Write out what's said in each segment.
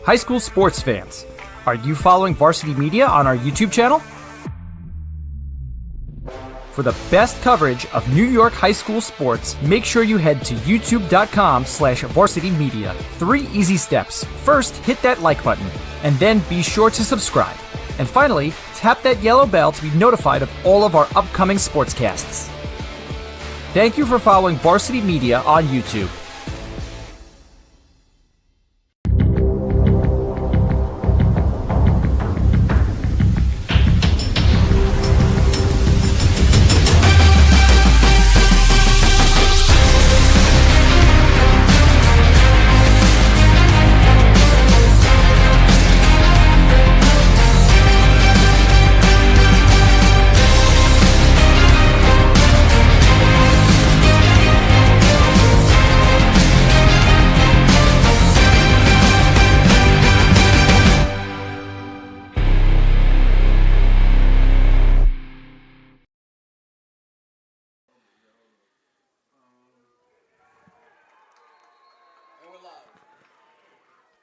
High school sports fans, are you following Varsity Media on our YouTube channel? For the best coverage of New York high school sports, make sure you head to youtube.com/varsitymedia. 3 easy steps. First, hit that like button, and then be sure to subscribe. And finally, tap that yellow bell to be notified of all of our upcoming sportscasts. Thank you for following Varsity Media on YouTube.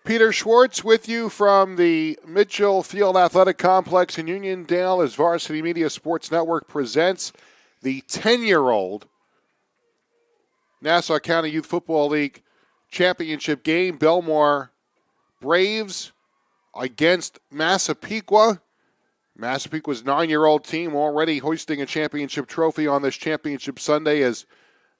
Peter Schwartz with you from the Mitchell Field Athletic Complex in Uniondale as Varsity Media Sports Network presents the 10-year-old Nassau County Youth Football League championship game. Bellmore Braves against Masspaequa. Masspaequa's 9-year-old team already hoisting a championship trophy on this championship Sunday as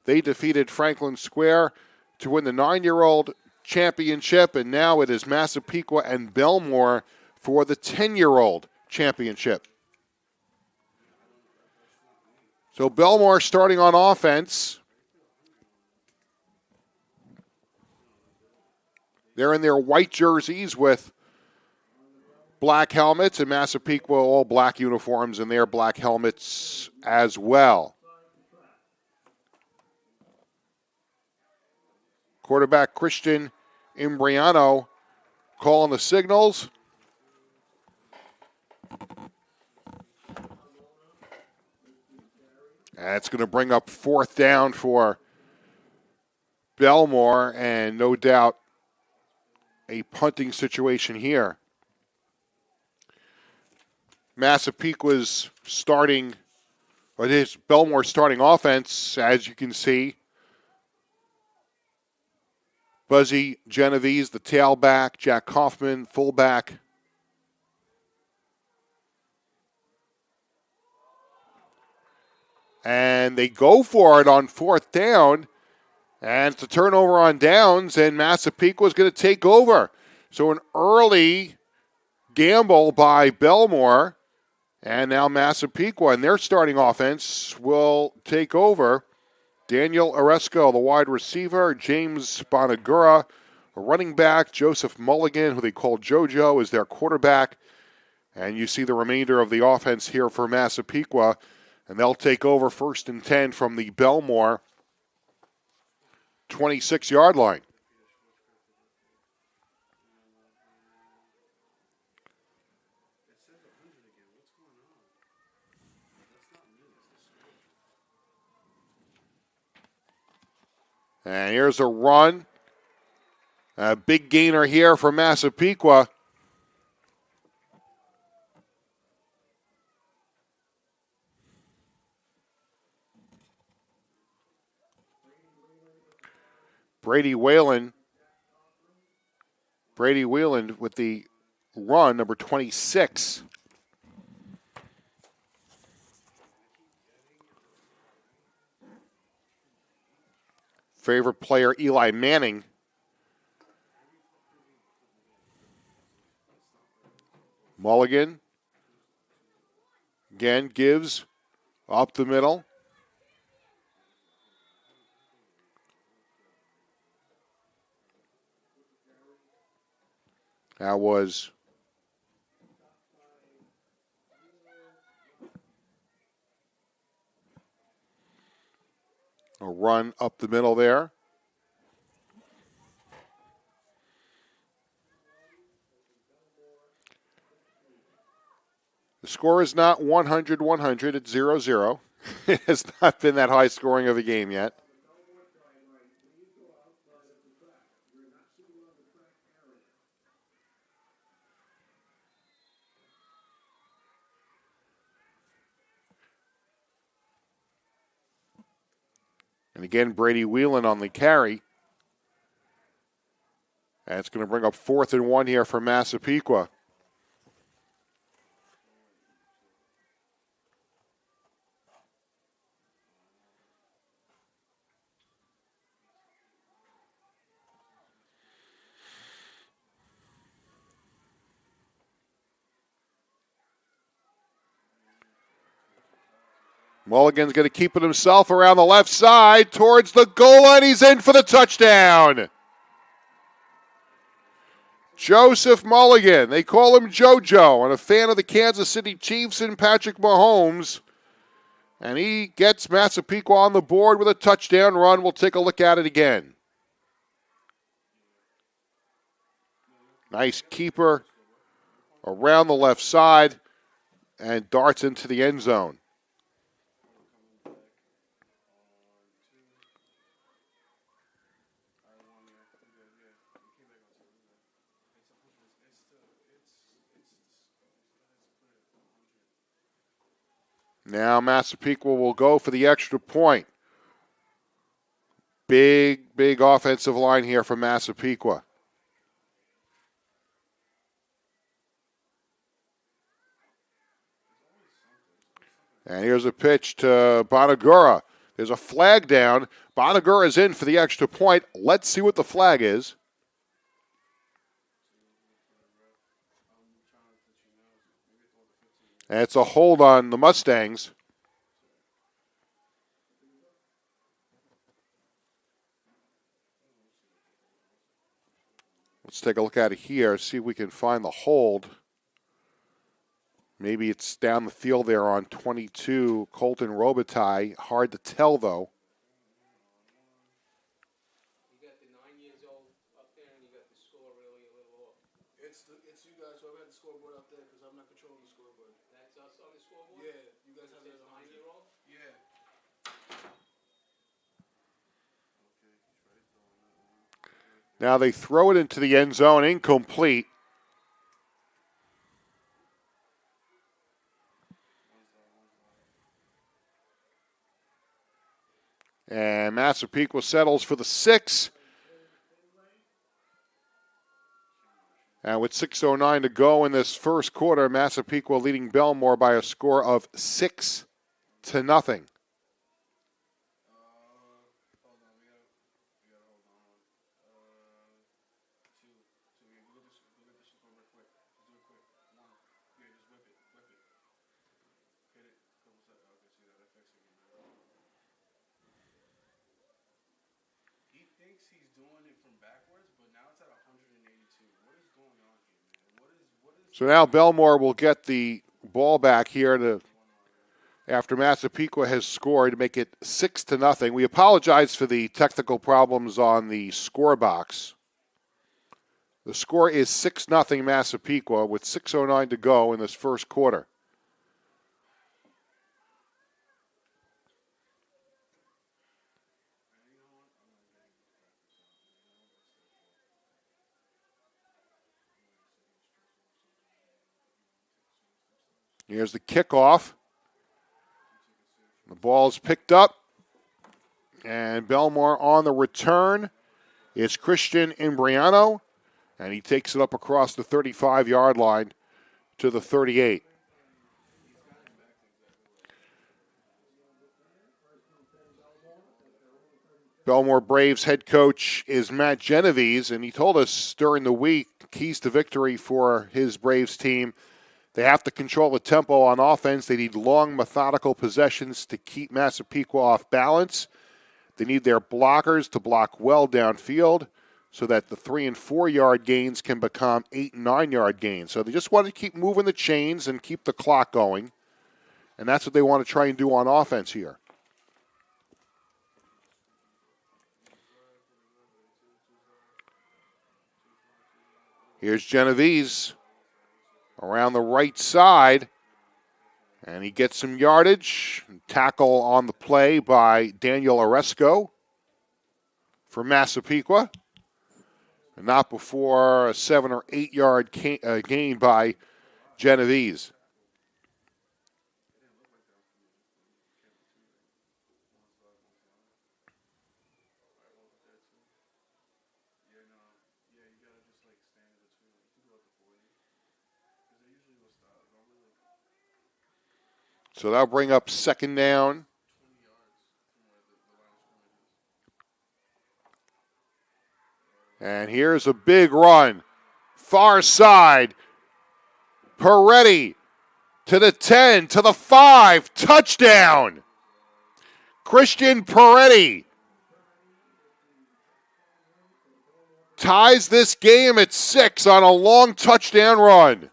they defeated Franklin Square to win the 9-year-old championship, and now it is Masspaequa and Bellmore for the 10-year-old championship. So Bellmore starting on offense. They're in their white jerseys with black helmets, and Masspaequa all black uniforms and their black helmets as well. Quarterback Christian Imbriano calling the signals. That's going to bring up 4th down for Bellmore, and no doubt a punting situation here. Massapequa's starting, or it is Bellmore's starting offense, as you can see. Buzzy Genovese, the tailback. Jack Kaufman, fullback. And they go for it on 4th down. And it's a turnover on downs, and Massapequa is going to take over. So an early gamble by Bellmore. And now Massapequa and their starting offense will take over. Daniel Oresco, the wide receiver. James Bonagura, a running back. Joseph Mulligan, who they call JoJo, is their quarterback. And you see the remainder of the offense here for Massapequa. And they'll take over 1st and 10 from the Bellmore 26-yard line. And here's a run. A big gainer here for Massapequa. Brady Whalen with the run, number 26. Favorite player, Eli Manning. Mulligan again gives up the middle. That was a run up the middle there. The score is not 100-100. It's 0-0. It has not been that high scoring of a game yet. And again, Brady Whelan on the carry. And it's going to bring up 4th and 1 here for Masspaequa. Mulligan's going to keep it himself around the left side towards the goal line. He's in for the touchdown. Joseph Mulligan. They call him JoJo, and a fan of the Kansas City Chiefs and Patrick Mahomes. And he gets Masspaequa on the board with a touchdown run. We'll take a look at it again. Nice keeper around the left side and darts into the end zone. Now Masspaequa will go for the extra point. Big offensive line here for Masspaequa. And here's a pitch to Bonagura. There's a flag down. Bonagura is in for the extra point. Let's see what the flag is. And it's a hold on the Mustangs. Let's take a look at it here, see if we can find the hold. Maybe it's down the field there on 22, Colton Robitaille. Hard to tell, though. You got the 9 years old up there, and you got the score really a little off. It's you guys. So I've had the scoreboard up there because I'm not controlling the scoreboard. That's us on the scoreboard? Yeah, you guys have that on 9-year-old? Yeah. Now they throw it into the end zone, incomplete. And Masspaequa settles for the 6. And with 6:09 to go in this first quarter, Masspaequa leading Bellmore by a score of 6-0. So now Bellmore will get the ball back here after Masspaequa has scored to make it 6-0. We apologize for the technical problems on the score box. The score is 6-0 Masspaequa with 6:09 to go in this first quarter. Here's the kickoff. The ball is picked up. And Bellmore on the return is Christian Imbriano. And he takes it up across the 35-yard line to the 38. Bellmore Braves head coach is Matt Genovese, and he told us during the week keys to victory for his Braves team. They have to control the tempo on offense. They need long, methodical possessions to keep Masspaequa off balance. They need their blockers to block well downfield so that the 3- and 4-yard gains can become 8- and 9-yard gains. So they just want to keep moving the chains and keep the clock going. And that's what they want to try and do on offense here. Here's Genovese around the right side, and he gets some yardage. Tackle on the play by Daniel Oresco for Masspaequa. And not before a 7- or 8-yard gain by Genovese. So that'll bring up second down. And here's a big run. Far side. Peretti to the 10, to the 5. Touchdown. Christian Peretti ties this game at 6 on a long touchdown run.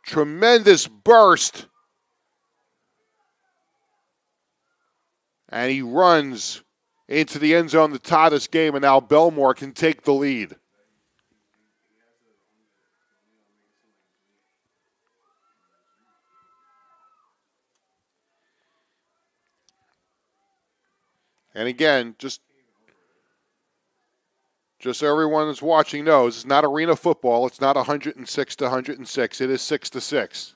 Tremendous burst. And he runs into the end zone to tie this game, and now Bellmore can take the lead. And again, just so everyone that's watching knows, it's not arena football. It's not 106 to 106. It is 6 to 6.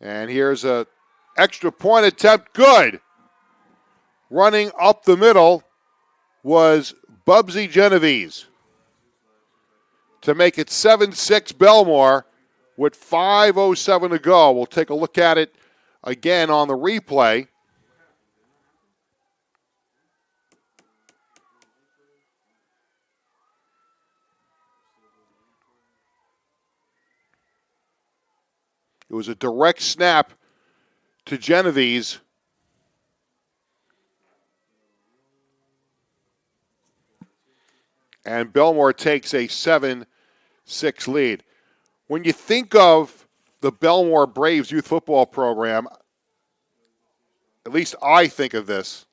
And here's a extra point attempt. Good. Running up the middle was Bubsy Genovese to make it 7-6 Bellmore with 5:07 to go. We'll take a look at it again on the replay. It was a direct snap to Genovese. And Bellmore takes a 7-6 lead. When you think of the Bellmore Braves youth football program, at least I think of this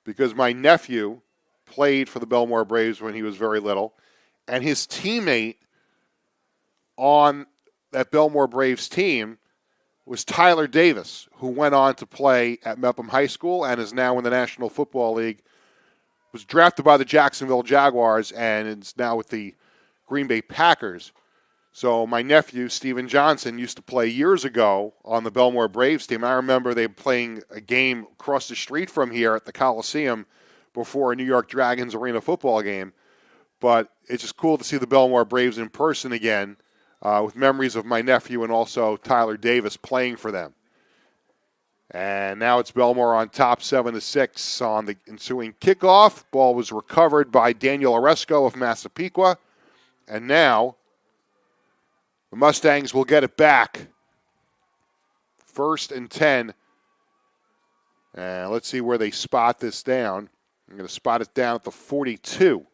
because my nephew played for the Bellmore Braves when he was very little, and his teammate on that Bellmore Braves team was Tyler Davis, who went on to play at Mepham High School and is now in the National Football League. Was drafted by the Jacksonville Jaguars and is now with the Green Bay Packers. So my nephew, Steven Johnson, used to play years ago on the Bellmore Braves team. I remember they were playing a game across the street from here at the Coliseum before a New York Dragons arena football game. But it's just cool to see the Bellmore Braves in person again with memories of my nephew and also Tyler Davis playing for them. And now it's Bellmore on top 7-6 on the ensuing kickoff. Ball was recovered by Daniel Oresco of Masspaequa. And now the Mustangs will get it back. 1st and 10. And let's see where they spot this down. I'm going to spot it down at the 42.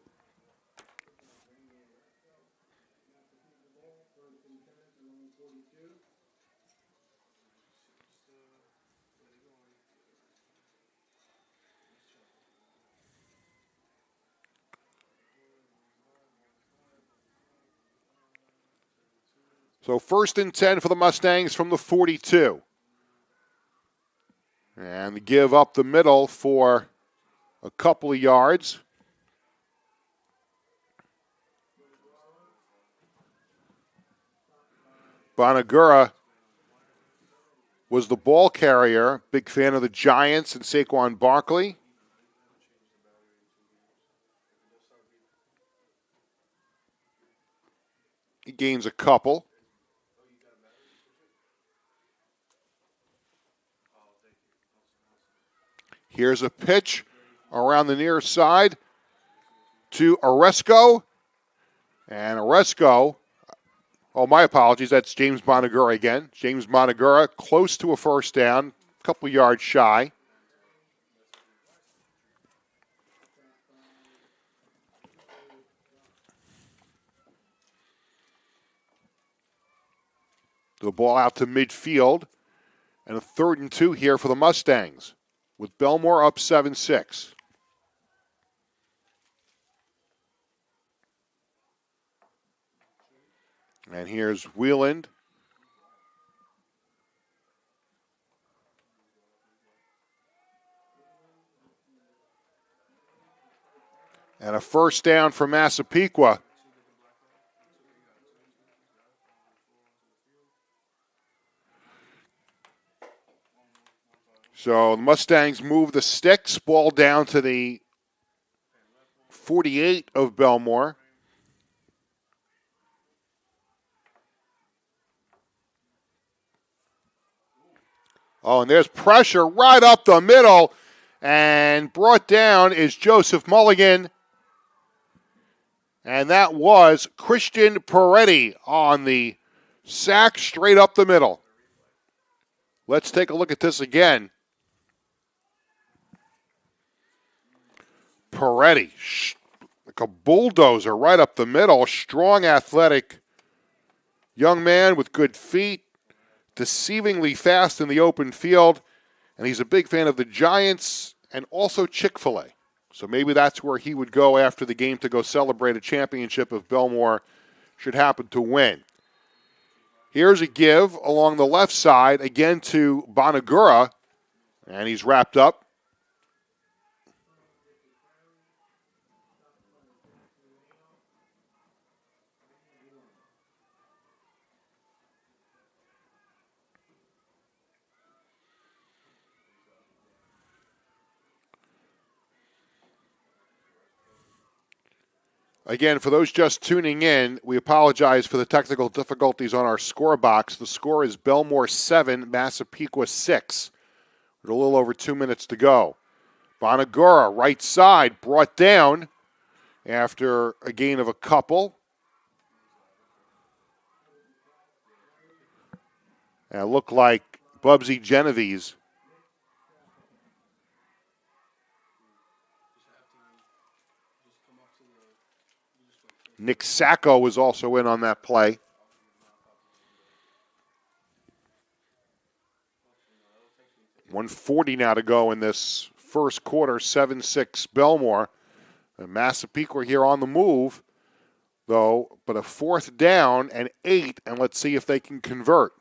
So 1st and 10 for the Mustangs from the 42. And the give up the middle for a couple of yards. Bonagura was the ball carrier. Big fan of the Giants and Saquon Barkley. He gains a couple. Here's a pitch around the near side to Oresco. And Oresco, oh, my apologies, that's James Bonagura again. James Bonagura close to a first down, a couple yards shy. The ball out to midfield. And a 3rd and 2 here for the Mustangs, with Bellmore up 7-6. And here's Wieland. And a first down for Masspaequa. So the Mustangs move the sticks, ball down to the 48 of Bellmore. Oh, and there's pressure right up the middle. And brought down is Joseph Mulligan. And that was Christian Peretti on the sack straight up the middle. Let's take a look at this again. Peretti, like a bulldozer right up the middle. Strong, athletic young man with good feet. Deceivingly fast in the open field. And he's a big fan of the Giants and also Chick-fil-A. So maybe that's where he would go after the game to go celebrate a championship if Bellmore should happen to win. Here's a give along the left side, again to Bonagura, and he's wrapped up. Again, for those just tuning in, we apologize for the technical difficulties on our score box. The score is Bellmore 7, Masspaequa 6. With a little over 2 minutes to go. Bonagura, right side, brought down after a gain of a couple. And it looked like Bubsy Genovese Nick Sacco was also in on that play. .140 now to go in this first quarter, 7-6 Bellmore. And Masspaequa here on the move, though, but a 4th down and 8, and let's see if they can convert.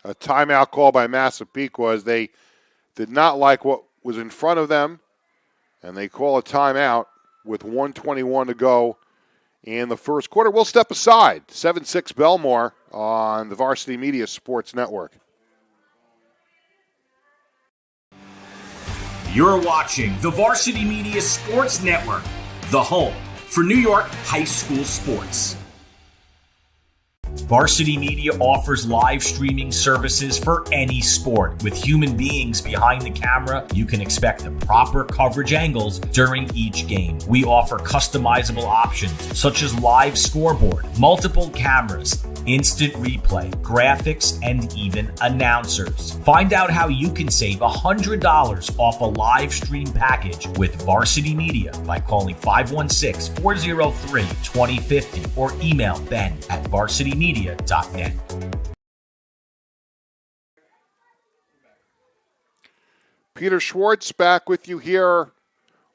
A timeout call by Masspaequa as they did not like what was in front of them, and they call a timeout with 1:21 to go in the first quarter. We'll step aside. 7-6 Bellmore on the Varsity Media Sports Network. You're watching the Varsity Media Sports Network, the home for New York high school sports. Varsity Media offers live streaming services for any sport. With human beings behind the camera, you can expect the proper coverage angles during each game. We offer customizable options such as live scoreboard, multiple cameras, instant replay, graphics, and even announcers. Find out how you can save $100 off a live stream package with Varsity Media by calling 516-403-2050 or email ben@varsitymedia.net. Peter Schwartz back with you here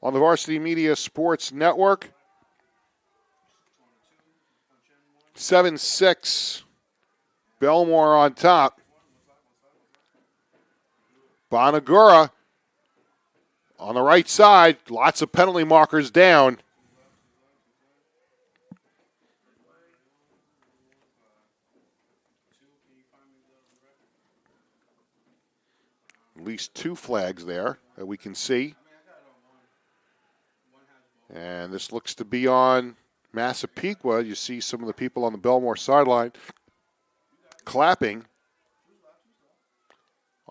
on the Varsity Media Sports Network. 7-6, Bellmore on top. Bonagura on the right side, lots of penalty markers down. At least 2 flags there that we can see. And this looks to be on Masspaequa. You see some of the people on the Bellmore sideline clapping.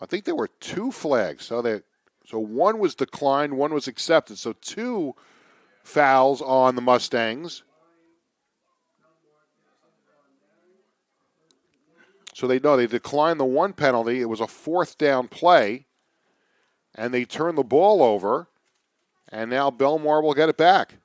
I think there were 2 flags. So one was declined, one was accepted. So 2 fouls on the Mustangs. So they declined the 1 penalty. It was a 4th down play. And they turned the ball over. And now Bellmore will get it back.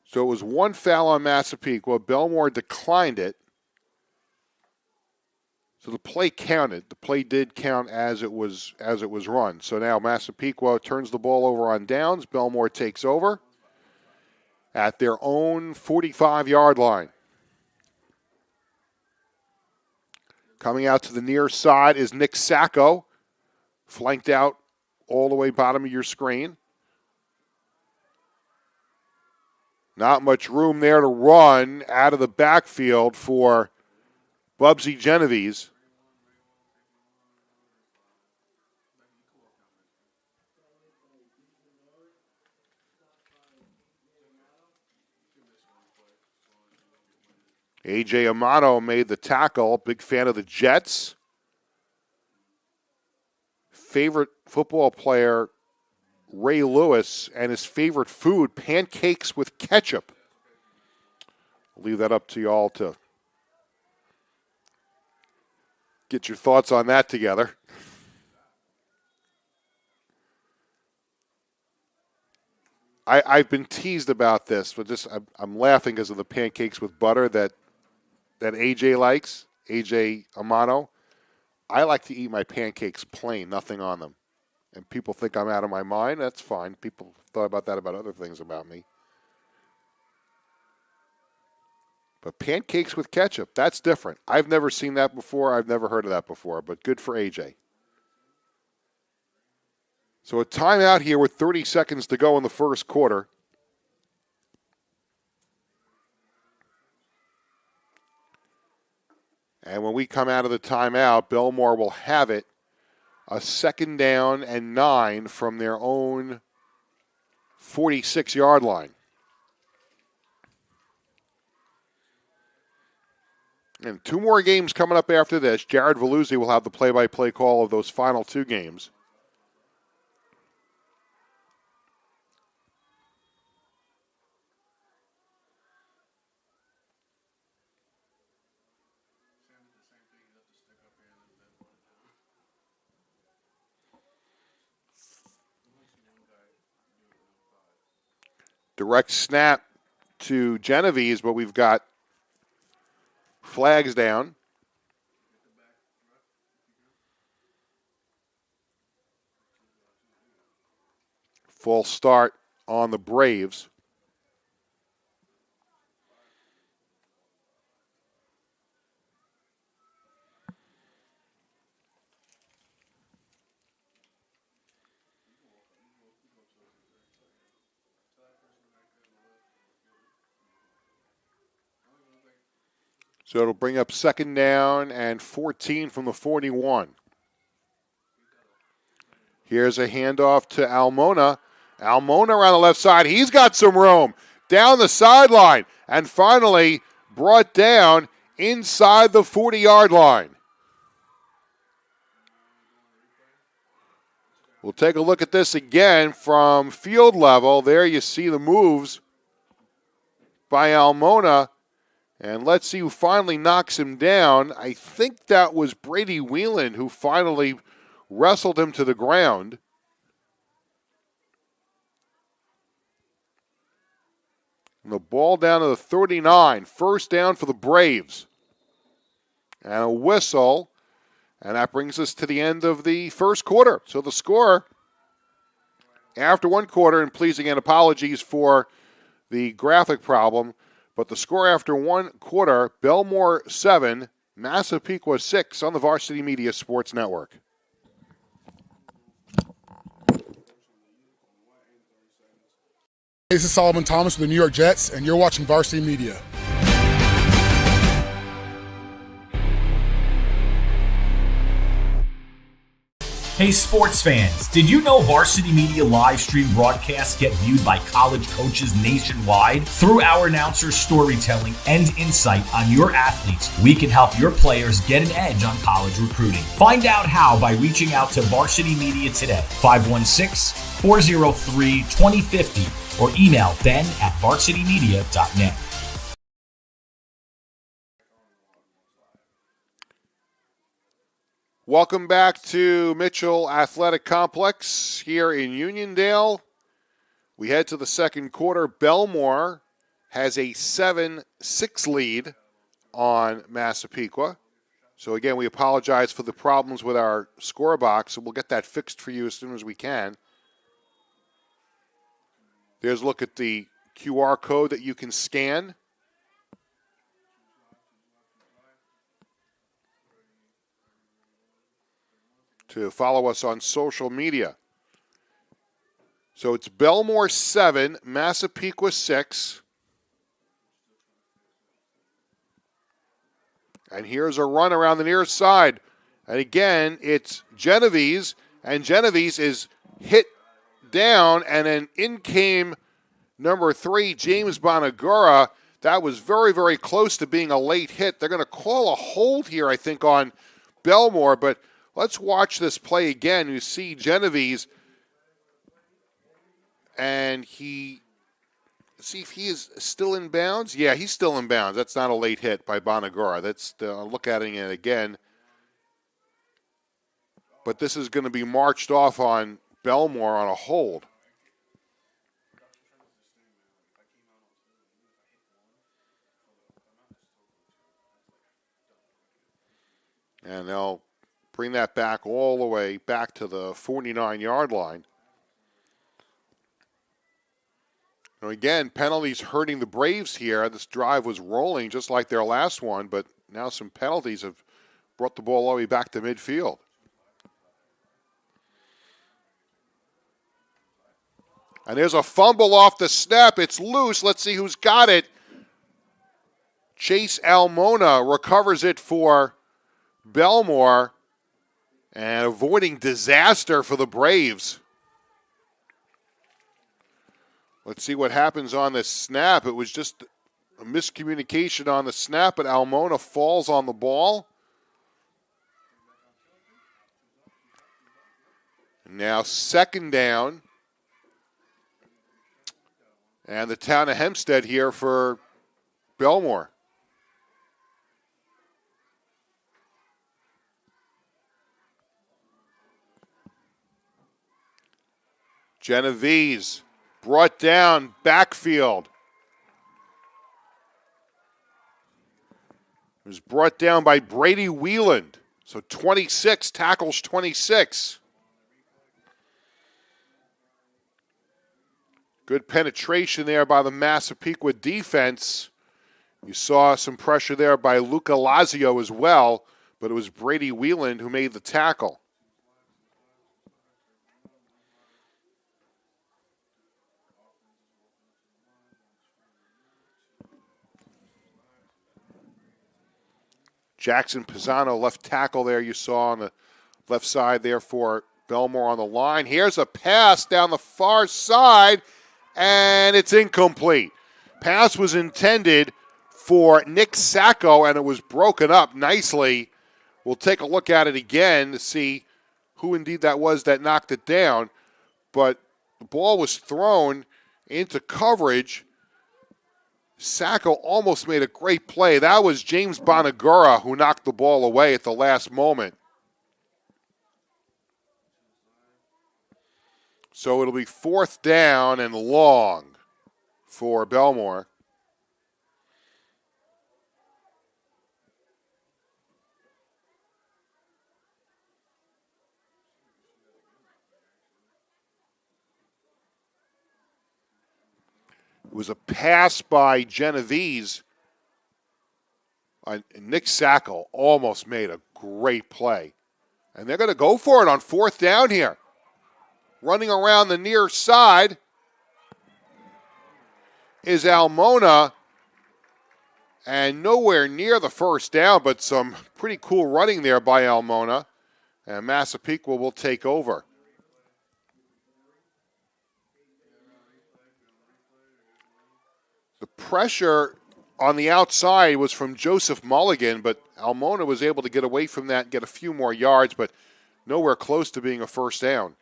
So it was 1 foul on Masspaequa. Bellmore declined it. So the play counted. The play did count as it was run. So now Masspaequa turns the ball over on downs. Bellmore takes over at their own 45-yard line. Coming out to the near side is Nick Sacco, flanked out all the way bottom of your screen. Not much room there to run out of the backfield for Bubsy Genovese. A.J. Amato made the tackle. Big fan of the Jets. Favorite football player, Ray Lewis, and his favorite food, pancakes with ketchup. I'll leave that up to y'all to get your thoughts on that together. I've been teased about this, but I'm laughing because of the pancakes with butter that AJ likes, AJ Amato. I like to eat my pancakes plain, nothing on them. And people think I'm out of my mind. That's fine. People thought about that about other things about me. But pancakes with ketchup, that's different. I've never seen that before. I've never heard of that before, but good for AJ. So a timeout here with 30 seconds to go in the first quarter. And when we come out of the timeout, Bellmore will have it a 2nd down and 9 from their own 46-yard line. And 2 more games coming up after this. Jared Veluzzi will have the play-by-play call of those final 2 games. Direct snap to Genovese, but we've got flags down. False start on the Braves. So it'll bring up 2nd down and 14 from the 41. Here's a handoff to Almona. Almona around the left side. He's got some room down the sideline and finally brought down inside the 40-yard line. We'll take a look at this again from field level. There you see the moves by Almona. And let's see who finally knocks him down. I think that was Brady Whelan who finally wrestled him to the ground. And the ball down to the 39. 1st down for the Braves. And a whistle. And that brings us to the end of the first quarter. So the score after 1 quarter, and please again apologies for the graphic problem, but the score after 1 quarter, Bellmore 7, Masspaequa 6 on the Varsity Media Sports Network. This is Solomon Thomas with the New York Jets, and you're watching Varsity Media. Hey sports fans, did you know Varsity Media live stream broadcasts get viewed by college coaches nationwide? Through our announcers' storytelling and insight on your athletes, we can help your players get an edge on college recruiting. Find out how by reaching out to Varsity Media today, 516-403-2050, or email ben@varsitymedia.net. Welcome back to Mitchell Athletic Complex here in Uniondale. We head to the second quarter. Bellmore has a 7-6 lead on Masspaequa. So again, we apologize for the problems with our score box, and we'll get that fixed for you as soon as we can. There's a look at the QR code that you can scan. To follow us on social media. So it's Bellmore 7, Masspaequa 6. And here's a run around the near side. And again, it's Genovese, and Genovese is hit down, and then in came number 3, James Bonagura. That was very, very close to being a late hit. They're going to call a hold here, I think, on Bellmore, but let's watch this play again. You see Genovese, and see if he is still in bounds. Yeah, he's still in bounds. That's not a late hit by Bonagura. That's look at it again. But this is going to be marched off on Bellmore on a hold. And they'll bring that back all the way back to the 49-yard line. Now again, penalties hurting the Braves here. This drive was rolling just like their last one, but now some penalties have brought the ball all the way back to midfield. And there's a fumble off the snap. It's loose. Let's see who's got it. Chase Almona recovers it for Bellmore, and avoiding disaster for the Braves. Let's see what happens on this snap. It was just a miscommunication on the snap, but Almona falls on the ball. Now 2nd down. And the town of Hempstead here for Bellmore. Genovese brought down backfield. It was brought down by Brady Wieland. So 26 tackles 26. Good penetration there by the Masspaequa defense. You saw some pressure there by Luca Lazio as well, but it was Brady Wieland who made the tackle. Jackson Pisano, left tackle there, you saw on the left side there for Bellmore on the line. Here's a pass down the far side, and it's incomplete. Pass was intended for Nick Sacco, and it was broken up nicely. We'll take a look at it again to see who indeed that was that knocked it down. But the ball was thrown into coverage. Sacco almost made a great play. That was James Bonagura who knocked the ball away at the last moment. So it'll be 4th down and long for Bellmore. It was a pass by Genovese. Nick Sacco almost made a great play. And they're going to go for it on 4th down here. Running around the near side is Almona. And nowhere near the 1st down, but some pretty cool running there by Almona. And Masspaequa will take over. The pressure on the outside was from Joseph Mulligan, but Almona was able to get away from that and get a few more yards, but nowhere close to being a 1st down.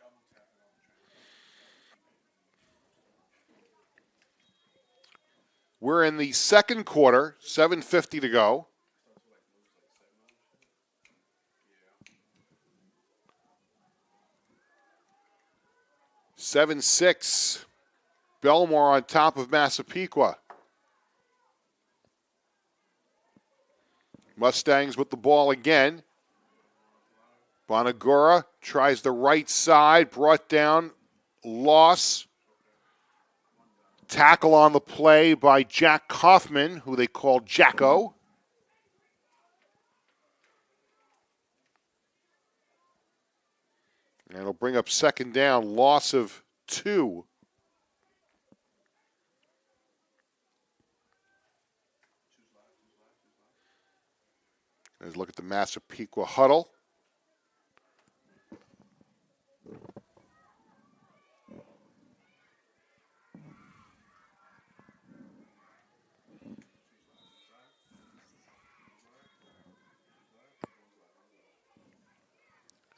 We're in the 2nd quarter, 7:50 to go. (7-6). Bellmore on top of Masspaequa. Mustangs with the ball again. Bonagura tries the right side, brought down, loss. Tackle on the play by Jack Kaufman, who they call Jacko. And it'll bring up 2nd down, loss of 2. Let's look at the Masspaequa huddle.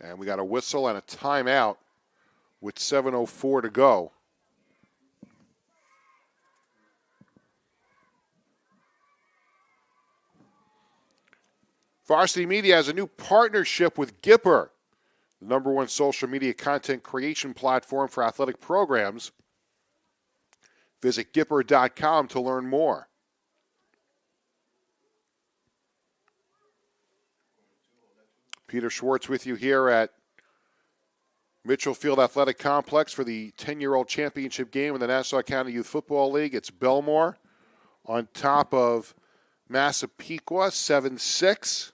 And we got a whistle and a timeout with 7:04 to go. Varsity Media has a new partnership with Gipper, the #1 social media content creation platform for athletic programs. Visit Gipper.com to learn more. Peter Schwartz with you here at Mitchell Field Athletic Complex for the 10-year-old championship game in the Nassau County Youth Football League. It's Bellmore on top of Masspaequa, 7-6.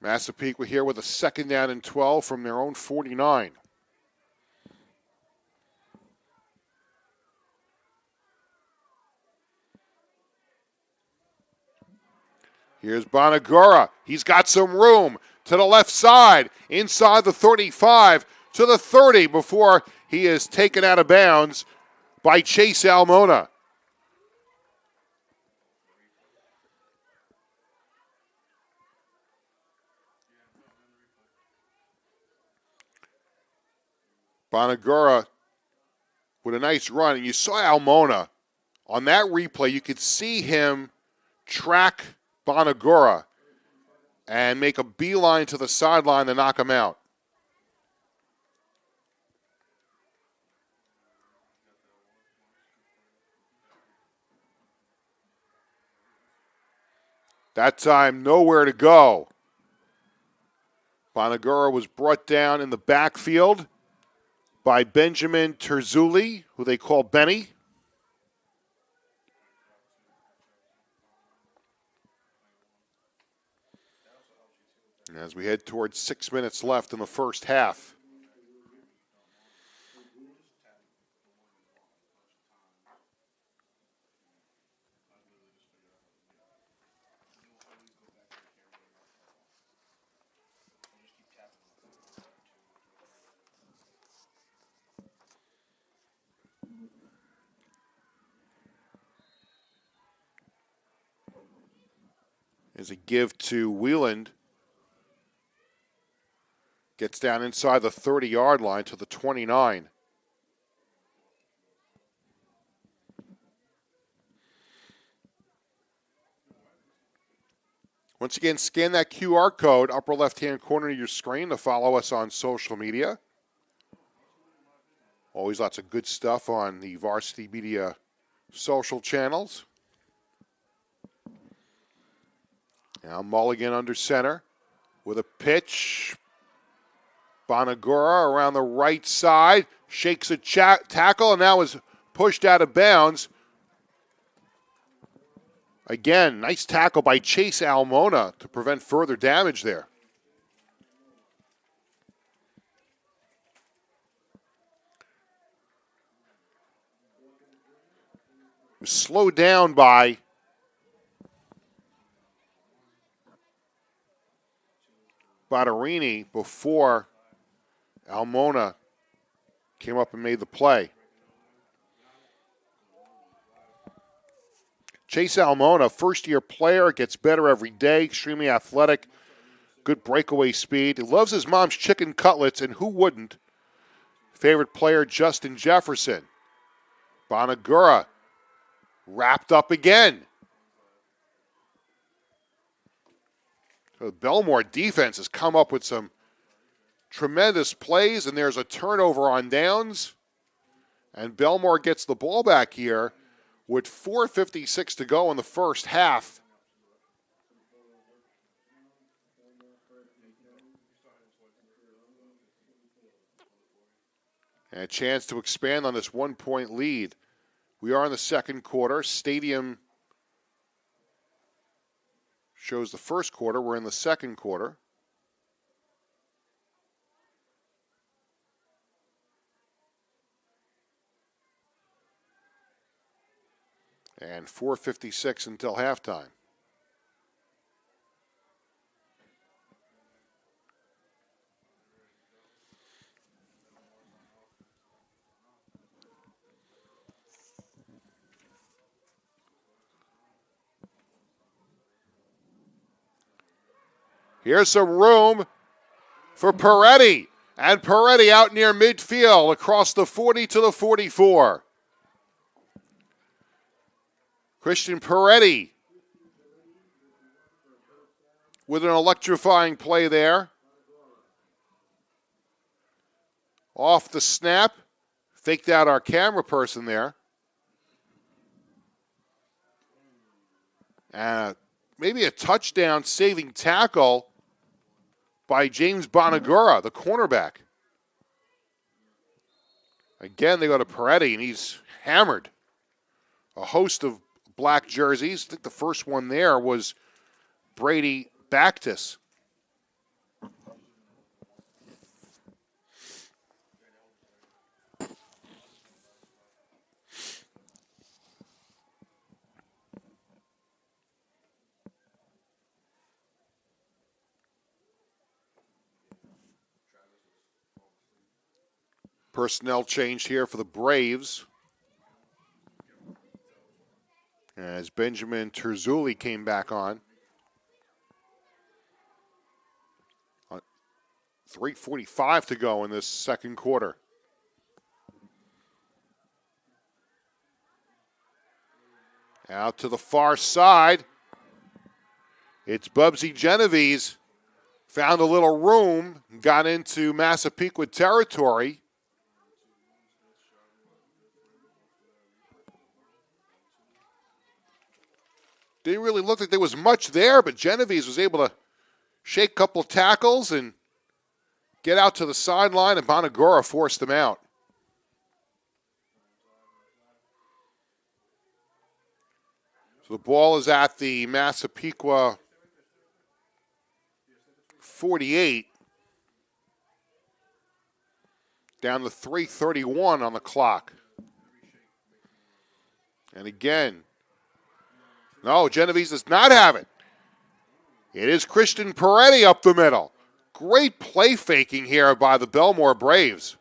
Masspaequa here with a 2nd down and 12 from their own 49. Here's Bonagura. He's got some room to the left side, inside the 35 to the 30 before he is taken out of bounds by Chase Almona. Bonagura with a nice run, and you saw Almona on that replay. You could see him track Bonagura and make a beeline to the sideline to knock him out. That time, nowhere to go. Bonagura was brought down in the backfield by Benjamin Terzulli, who they call Benny. And as we head towards 6 minutes left in the first half. As a give to Wieland. Gets down inside the 30-yard line to the 29. Once again, scan that QR code, upper left-hand corner of your screen, to follow us on social media. Always lots of good stuff on the Varsity Media social channels. Now Mulligan under center with a pitch. Bonagura around the right side, shakes a tackle, and now is pushed out of bounds. Again, nice tackle by Chase Almona to prevent further damage there. Was slowed down by Bottarini before Almona came up and made the play. Chase Almona, first-year player, gets better every day, extremely athletic, good breakaway speed. He loves his mom's chicken cutlets, and who wouldn't? Favorite player, Justin Jefferson. Bonagura wrapped up again. So the Bellmore defense has come up with some tremendous plays, and there's a turnover on downs. And Bellmore gets the ball back here with 4:56 to go in the first half. And a chance to expand on this 1-point lead We are in the second quarter. Stadium shows the first quarter. We're in the second quarter. And 4:56 until halftime. Here's some room for Peretti. And Peretti out near midfield across the 40 to the 44. Christian Peretti with an electrifying play there. Off the snap. Faked out our camera person there. Maybe a touchdown saving tackle by James Bonagura, the cornerback. Again, they go to Peretti, and he's hammered. A host of black jerseys. I think the first one there was Brady Bactus. Personnel change here for the Braves, as Benjamin Terzulli came back on. 3:45 to go in this second quarter. Out to the far side. It's Bubsy Genovese. Found a little room, got into Masspaequa territory. Didn't really look like there was much there, but Genovese was able to shake a couple tackles and get out to the sideline, and Bonagura forced him out. So the ball is at the Masspaequa 48. Down to 3:31 on the clock. And again, no, Genovese does not have it. It is Christian Peretti up the middle. Great play faking here by the Bellmore Braves.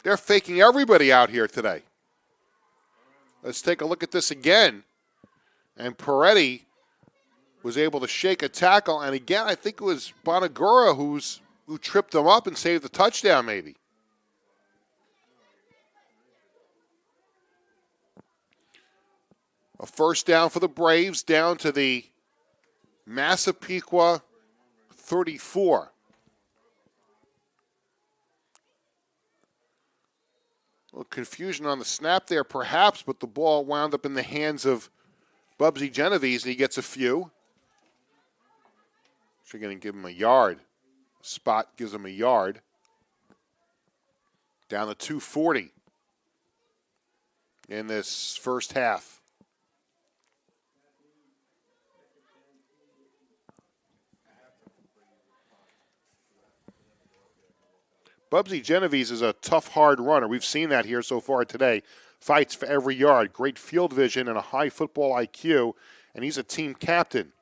They're faking everybody out here today. Let's take a look at this again. And Peretti was able to shake a tackle. And again, I think it was Bonagura who tripped him up and saved the touchdown maybe. A first down for the Braves, down to the Masspaequa 34. A little confusion on the snap there, perhaps, but the ball wound up in the hands of Bubsy Genovese, and he gets a few. Actually going to give him a yard. Spot gives him a yard. Down to 2:40 in this first half. Bubsy Genovese is a tough, hard runner. We've seen that here so far today. Fights for every yard. Great field vision and a high football IQ. And he's a team captain.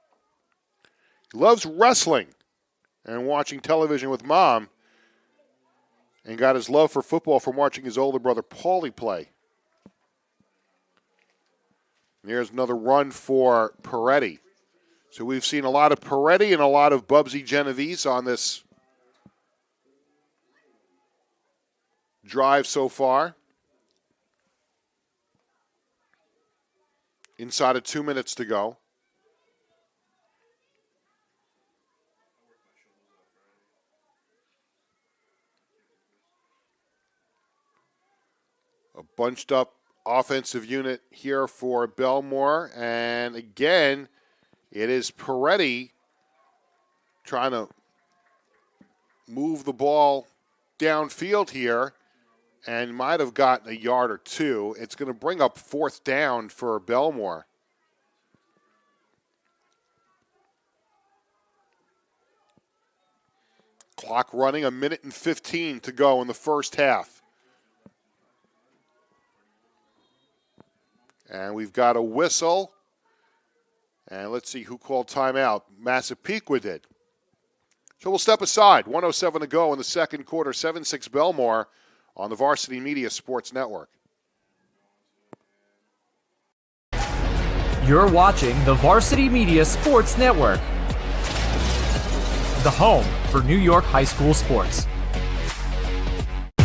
He loves wrestling and watching television with Mom. And got his love for football from watching his older brother Paulie play. And here's another run for Peretti. So we've seen a lot of Peretti and a lot of Bubsy Genovese on this drive so far. Inside of 2 minutes to go. A bunched up offensive unit here for Bellmore. And again, it is Peretti trying to move the ball downfield here. and might have gotten a yard or two. It's going to bring up 4th down for Bellmore. Clock running, 1:15 to go in the first half. And we've got a whistle. And let's see who called timeout. Masspaequa did. So we'll step aside. 1:07 to go in the second quarter. 7-6 Bellmore on the Varsity Media Sports Network. You're watching the Varsity Media Sports Network, the home for New York high school sports.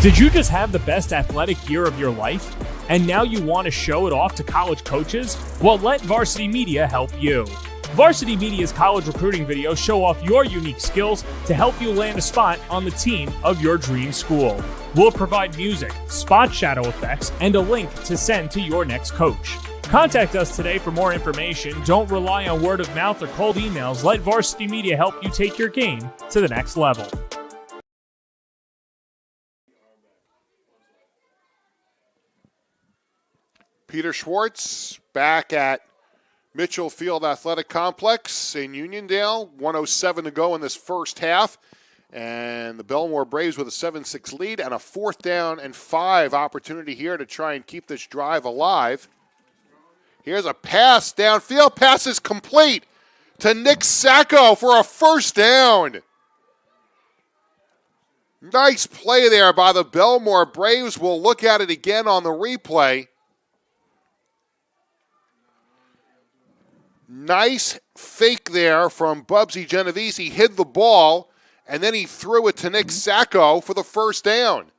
Did you just have the best athletic year of your life? And now you want to show it off to college coaches? Well, let Varsity Media help you. Varsity Media's college recruiting videos show off your unique skills to help you land a spot on the team of your dream school. We'll provide music, spot shadow effects, and a link to send to your next coach. Contact us today for more information. Don't rely on word of mouth or cold emails. Let Varsity Media help you take your game to the next level. Peter Schwartz back at Mitchell Field Athletic Complex in Uniondale. 1:07 to go in this first half. And the Bellmore Braves with a 7-6 lead and a 4th down and 5 opportunity here to try and keep this drive alive. Here's a pass downfield. Pass is complete to Nick Sacco for a 1st down. Nice play there by the Bellmore Braves. We'll look at it again on the replay. Nice fake there from Bubsy Genovese. He hid the ball, and then he threw it to Nick Sacco for the 1st down.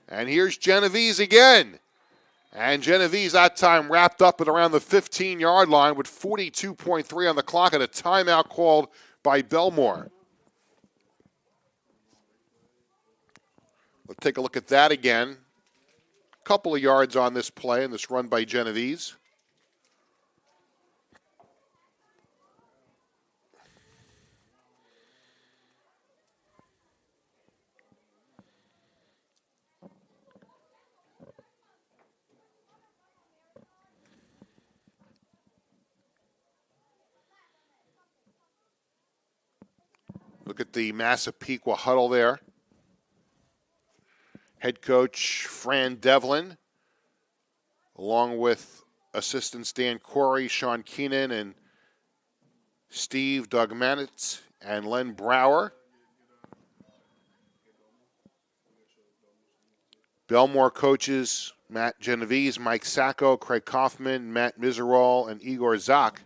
And here's Genovese again. And Genovese that time wrapped up at around the 15-yard line with 42.3 on the clock and a timeout called by Bellmore. Let's take a look at that again. Couple of yards on this play and this run by Genovese. Look at the Masspaequa huddle there. Head coach Fran Devlin, along with assistants Dan Corey, Sean Keenan, and Steve Dogmanitz and Len Brower. Bellmore coaches Matt Genovese, Mike Sacco, Craig Kaufman, Matt Miserol, and Igor Zak.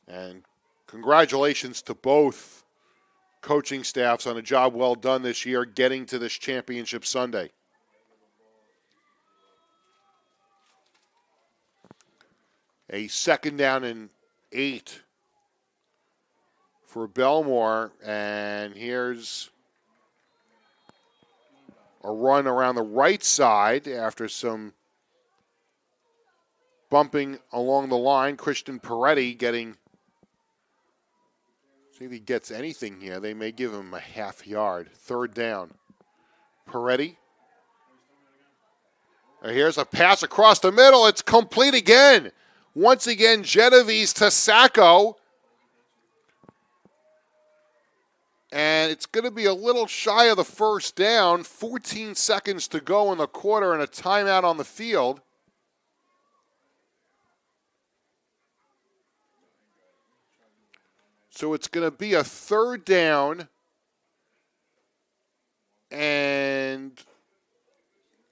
And congratulations to both coaching staffs on a job well done this year getting to this championship Sunday. A 2nd down and 8 for Bellmore, and here's a run around the right side after some bumping along the line. Christian Peretti getting, see if he gets anything here. They may give him a half yard. 3rd down. Peretti. And here's a pass across the middle. It's complete again. Once again, Genovese to Sacco. And it's going to be a little shy of the 1st down. 14 seconds to go in the quarter and a timeout on the field. So it's going to be a 3rd down and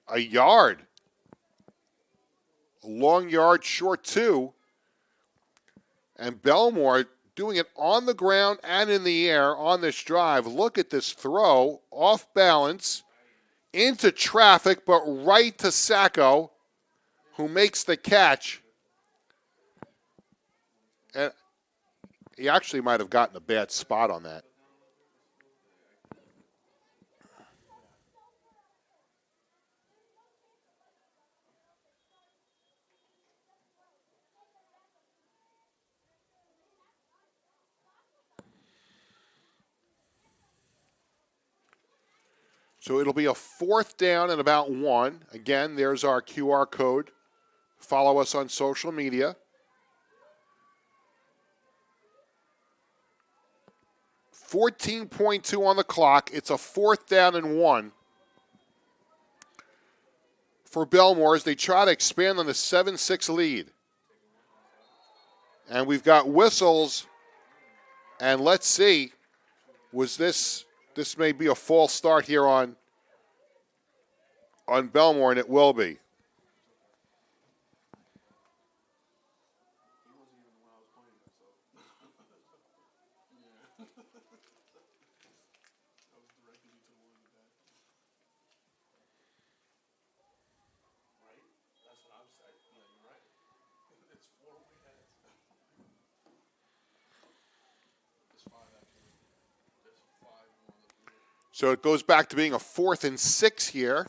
a yard. A long yard, short 2. And Bellmore doing it on the ground and in the air on this drive. Look at this throw, off balance, into traffic, but right to Sacco, who makes the catch. And he actually might have gotten a bad spot on that. So it'll be a 4th down and about 1. Again, there's our QR code. Follow us on social media. 14.2 on the clock. It's a 4th down and 1 for Bellmore as they try to expand on the 7-6 lead. And we've got whistles. And let's see, was this may be a false start here on Bellmore, and it will be. So it goes back to being a 4th and 6 here.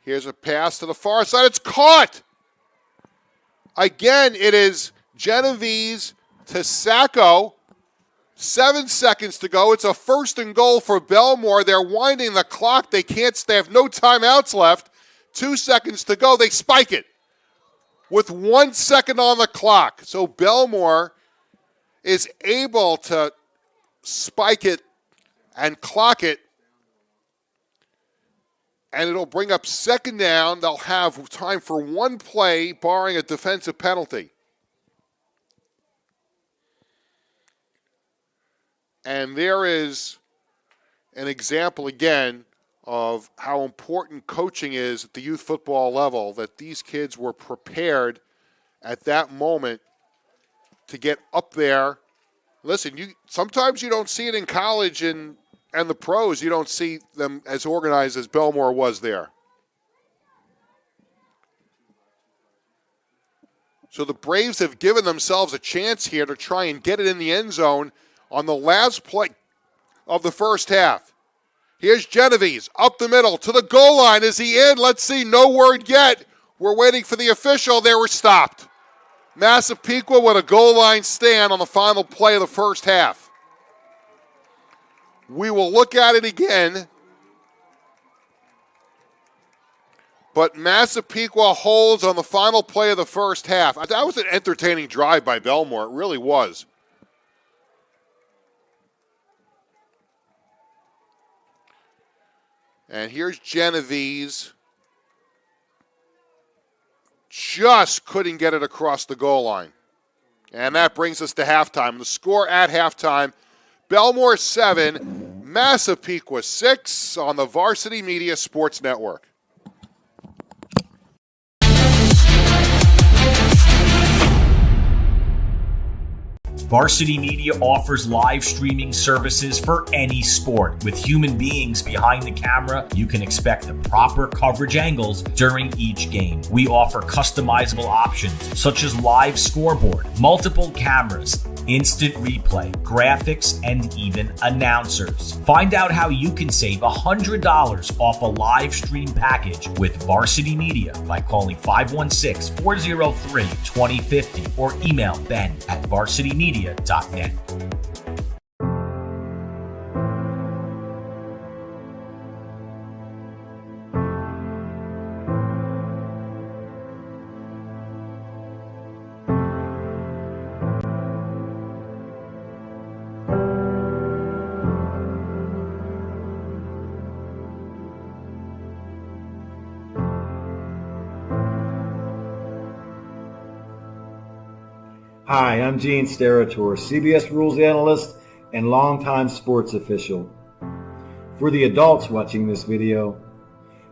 Here's a pass to the far side. It's caught. Again, it is Genovese to Sacco. 7 seconds to go. It's a 1st and goal for Bellmore. They're winding the clock. They have no timeouts left. 2 seconds to go. They spike it with 1 second on the clock. So Bellmore is able to spike it and clock it, and it'll bring up 2nd down. They'll have time for 1 play, barring a defensive penalty. And there is an example again of how important coaching is at the youth football level, that these kids were prepared at that moment to get up there. Listen, sometimes you don't see it in college and the pros. You don't see them as organized as Bellmore was there. So the Braves have given themselves a chance here to try and get it in the end zone on the last play of the first half. Here's Genovese up the middle to the goal line. Is he in? Let's see. No word yet. We're waiting for the official. They were stopped. Masspaequa with a goal line stand on the final play of the first half. We will look at it again. But Masspaequa holds on the final play of the first half. That was an entertaining drive by Bellmore. It really was. And here's Genovese. Just couldn't get it across the goal line. And that brings us to halftime. The score at halftime, Bellmore 7, Masspaequa 6 on the Varsity Media Sports Network. Varsity Media offers live streaming services for any sport. With human beings behind the camera, you can expect the proper coverage angles during each game. We offer customizable options such as live scoreboard, multiple cameras, instant replay, graphics, and even announcers. Find out how you can save $100 off a live stream package with Varsity Media by calling 516-403-2050 or email ben@varsitymedia.net. Hi, I'm Gene Sterator, CBS Rules Analyst and longtime sports official. For the adults watching this video,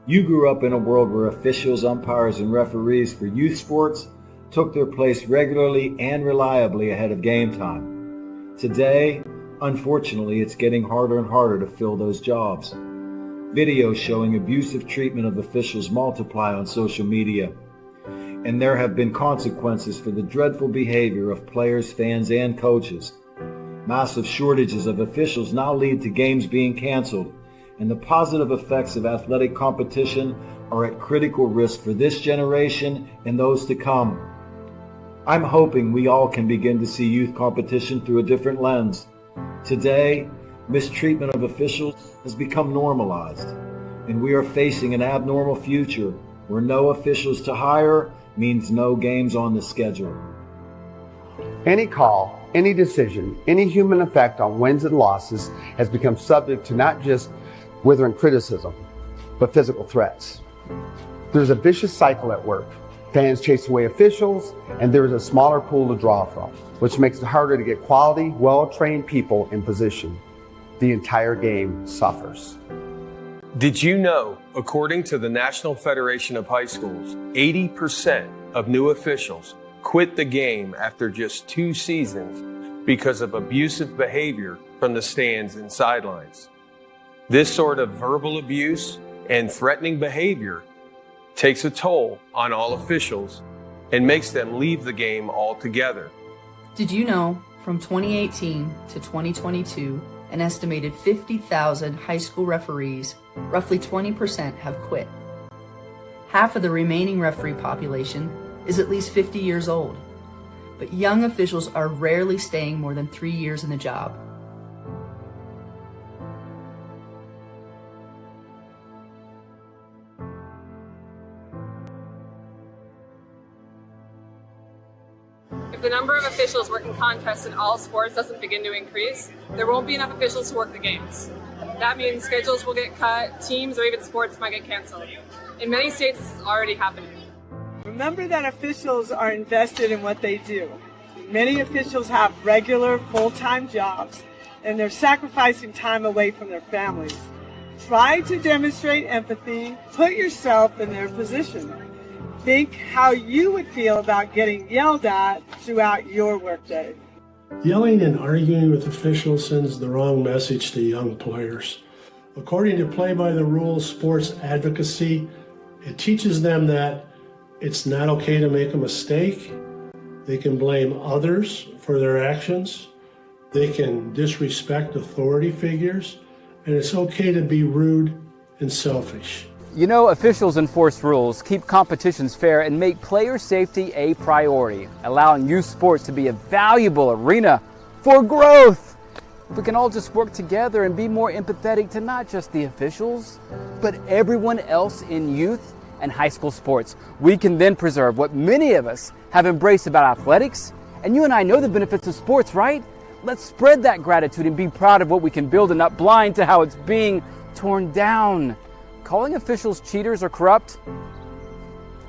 you grew up in a world where officials, umpires, and referees for youth sports took their place regularly and reliably ahead of game time. Today, unfortunately, it's getting harder and harder to fill those jobs. Videos showing abusive treatment of officials multiply on social media. And there have been consequences for the dreadful behavior of players, fans, and coaches. Massive shortages of officials now lead to games being canceled, and the positive effects of athletic competition are at critical risk for this generation and those to come. I'm hoping we all can begin to see youth competition through a different lens, Today, mistreatment of officials has become normalized, and we are facing an abnormal future where no officials to hire means no games on the schedule. Any call, any decision, any human effect on wins and losses has become subject to not just withering criticism, but physical threats. There's a vicious cycle at work. Fans chase away officials, and there is a smaller pool to draw from, which makes it harder to get quality, well-trained people in position. The entire game suffers. Did you know, according to the National Federation of High Schools, 80% of new officials quit the game after just 2 seasons because of abusive behavior from the stands and sidelines? This sort of verbal abuse and threatening behavior takes a toll on all officials and makes them leave the game altogether. Did you know, from 2018 to 2022, an estimated 50,000 high school referees, roughly 20%, have quit. Half of the remaining referee population is at least 50 years old, but young officials are rarely staying more than 3 years in the job. If the number of officials working contests in all sports doesn't begin to increase, there won't be enough officials to work the games. That means schedules will get cut, teams or even sports might get canceled. In many states, this is already happening. Remember that officials are invested in what they do. Many officials have regular, full-time jobs, and they're sacrificing time away from their families. Try to demonstrate empathy. Put yourself in their position. Think how you would feel about getting yelled at throughout your workday. Yelling and arguing with officials sends the wrong message to young players. According to Play by the Rules sports advocacy, it teaches them that it's not okay to make a mistake. They can blame others for their actions. They can disrespect authority figures. And it's okay to be rude and selfish. You know, officials enforce rules, keep competitions fair, and make player safety a priority, allowing youth sports to be a valuable arena for growth. If we can all just work together and be more empathetic to not just the officials, but everyone else in youth and high school sports, we can then preserve what many of us have embraced about athletics. And you and I know the benefits of sports, right? Let's spread that gratitude and be proud of what we can build and not blind to how it's being torn down. Calling officials cheaters or corrupt,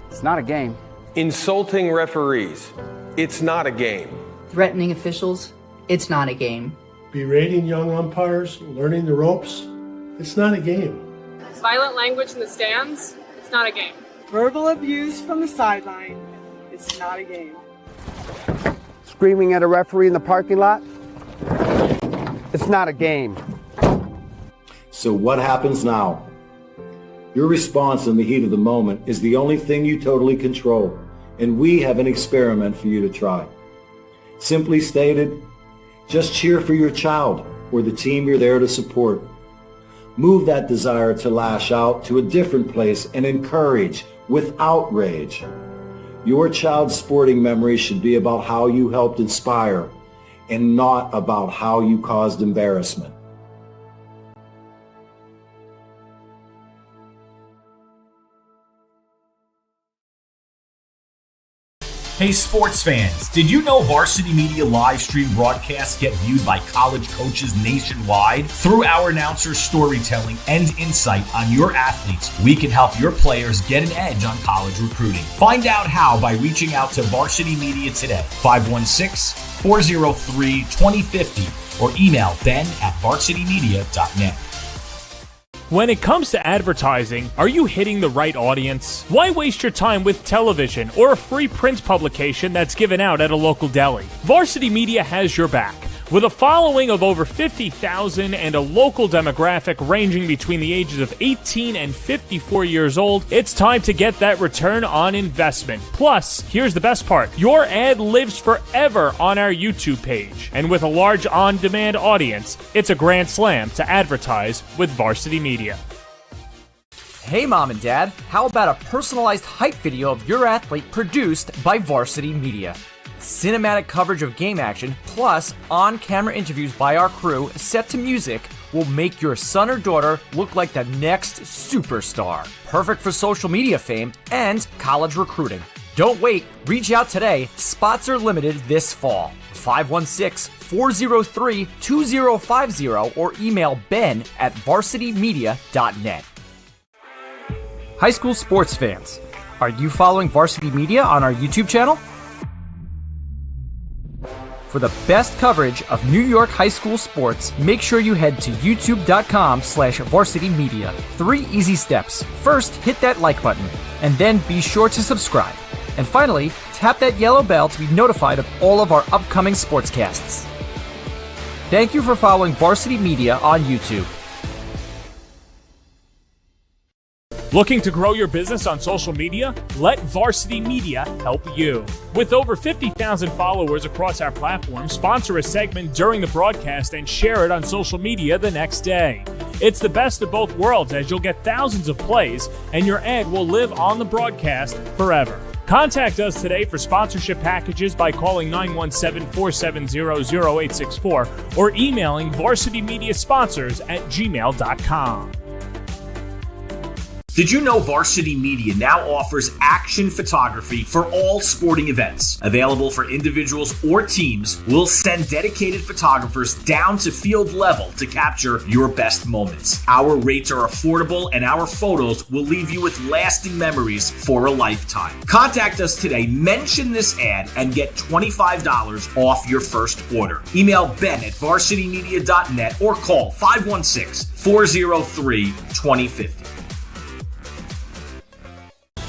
it's not a game. Insulting referees, it's not a game. Threatening officials, it's not a game. Berating young umpires, learning the ropes, it's not a game. Violent language in the stands, it's not a game. Verbal abuse from the sideline, it's not a game. Screaming at a referee in the parking lot, it's not a game. So what happens now? Your response in the heat of the moment is the only thing you totally control, and we have an experiment for you to try. Simply stated, just cheer for your child or the team you're there to support. Move that desire to lash out to a different place and encourage without rage. Your child's sporting memory should be about how you helped inspire and not about how you caused embarrassment. Hey sports fans, did you know Varsity Media live stream broadcasts get viewed by college coaches nationwide? Through our announcers' storytelling and insight on your athletes, we can help your players get an edge on college recruiting. Find out how by reaching out to Varsity Media today, 516-403-2050, or email ben@varsitymedia.net. When it comes to advertising, are you hitting the right audience? Why waste your time with television or a free print publication that's given out at a local deli? Varsity Media has your back. With a following of over 50,000 and a local demographic ranging between the ages of 18 and 54 years old, it's time to get that return on investment. Plus, here's the best part. Your ad lives forever on our YouTube page. And with a large on-demand audience, it's a grand slam to advertise with Varsity Media. Hey mom and dad, how about a personalized hype video of your athlete produced by Varsity Media? Cinematic coverage of game action, plus on-camera interviews by our crew set to music will make your son or daughter look like the next superstar. Perfect for social media fame and college recruiting. Don't wait. Reach out today. Spots are limited this fall. 516-403-2050 or email ben@varsitymedia.net. High school sports fans, are you following Varsity Media on our YouTube channel? For the best coverage of New York high school sports, make sure you head to youtube.com/varsitymedia. 3 easy steps. First, hit that like button, and then be sure to subscribe. And finally, tap that yellow bell to be notified of all of our upcoming sportscasts. Thank you for following Varsity Media on YouTube. Looking to grow your business on social media? Let Varsity Media help you. With over 50,000 followers across our platform, sponsor a segment during the broadcast and share it on social media the next day. It's the best of both worlds, as you'll get thousands of plays and your ad will live on the broadcast forever. Contact us today for sponsorship packages by calling 917-470-0864 or emailing varsitymediasponsors@gmail.com. Did you know Varsity Media now offers action photography for all sporting events? Available for individuals or teams, we'll send dedicated photographers down to field level to capture your best moments. Our rates are affordable and our photos will leave you with lasting memories for a lifetime. Contact us today, mention this ad, and get $25 off your first order. Email ben@varsitymedia.net or call 516-403-2050.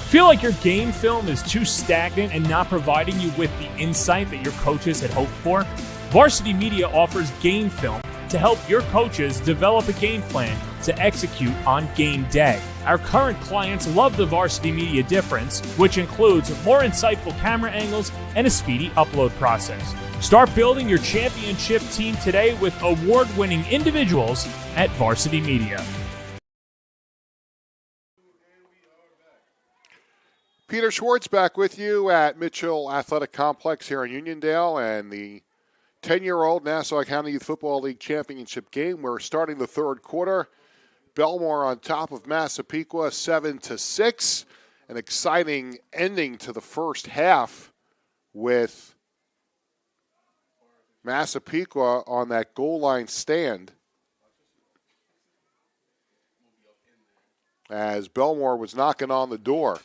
Feel like your game film is too stagnant and not providing you with the insight that your coaches had hoped for? Varsity Media offers game film to help your coaches develop a game plan to execute on game day. Our current clients love the Varsity Media difference, which includes more insightful camera angles and a speedy upload process. Start building your championship team today with award-winning individuals at Varsity Media. Peter Schwartz back with you at Mitchell Athletic Complex here in Uniondale, and the 10-year-old Nassau County Youth Football League Championship game. We're starting the third quarter. Bellmore on top of Masspaequa 7-6. An exciting ending to the first half with Masspaequa on that goal line stand, as Bellmore was knocking on the door.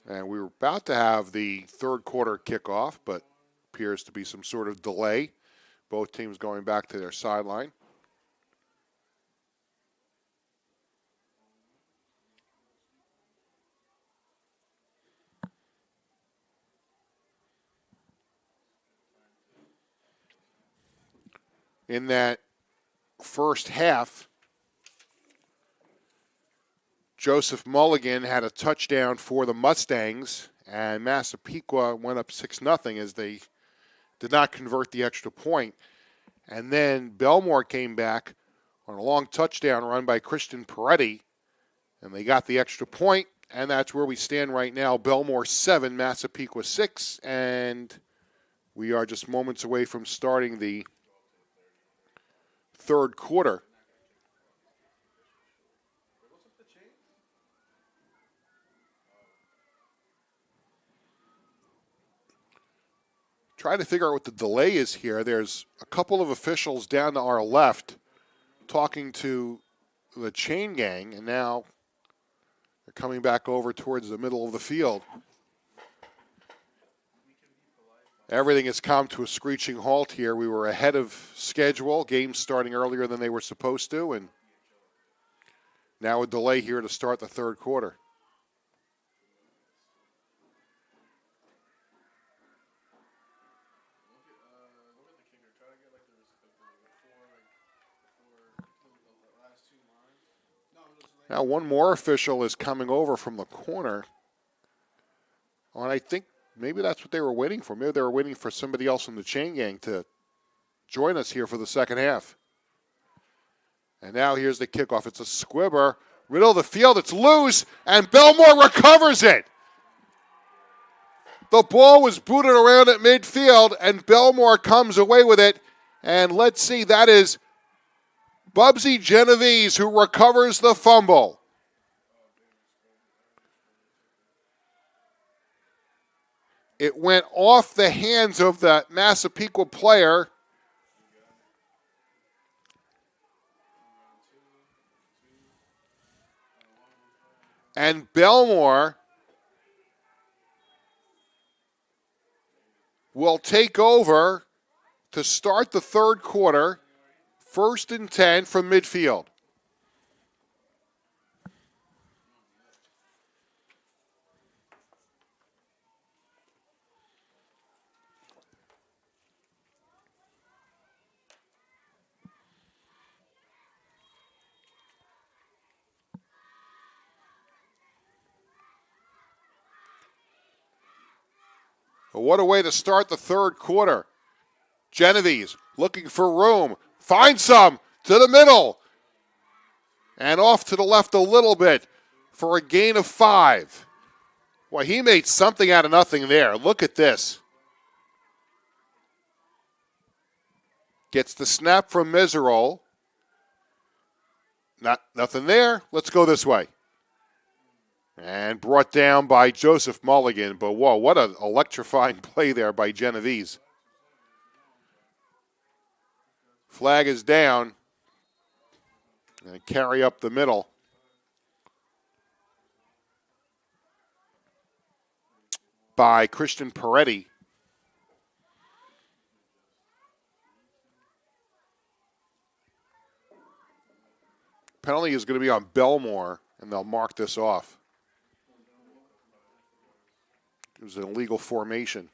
And we were about to have the third quarter kickoff, but appears to be some sort of delay. Both teams going back to their sideline. In that first half, Joseph Mulligan had a touchdown for the Mustangs, and Masspaequa went up 6-0 as they did not convert the extra point. And then Bellmore came back on a long touchdown run by Christian Peretti, and they got the extra point, and that's where we stand right now. Bellmore 7, Masspaequa 6, and we are just moments away from starting the third quarter. Trying to figure out what the delay is here. There's a couple of officials down to our left talking to the chain gang, and now they're coming back over towards the middle of the field. Everything has come to a screeching halt here. We were ahead of schedule, games starting earlier than they were supposed to, and now a delay here to start the third quarter. Now one more official is coming over from the corner. And I think maybe that's what they were waiting for. Maybe they were waiting for somebody else from the chain gang to join us here for the second half. And now here's the kickoff. It's a squibber Middle of the field, it's loose, and Bellmore recovers it. The ball was booted around at midfield, and Bellmore comes away with it. And let's see, that is Bubsy Genovese who recovers the fumble. It went off the hands of the Masspaequa player. And Bellmore will take over to start the third quarter, 1st and 10 from midfield. What a way to start the third quarter. Genovese looking for room. Finds some to the middle. And off to the left a little bit for a gain of 5. Well, he made something out of nothing there. Look at this. Gets the snap from Miserol. Nothing there. Let's go this way. And brought down by Joseph Mulligan. But whoa, what an electrifying play there by Genovese. Flag is down. And carry up the middle. By Christian Peretti. Penalty is going to be on Bellmore, and they'll mark this off. It was an illegal formation.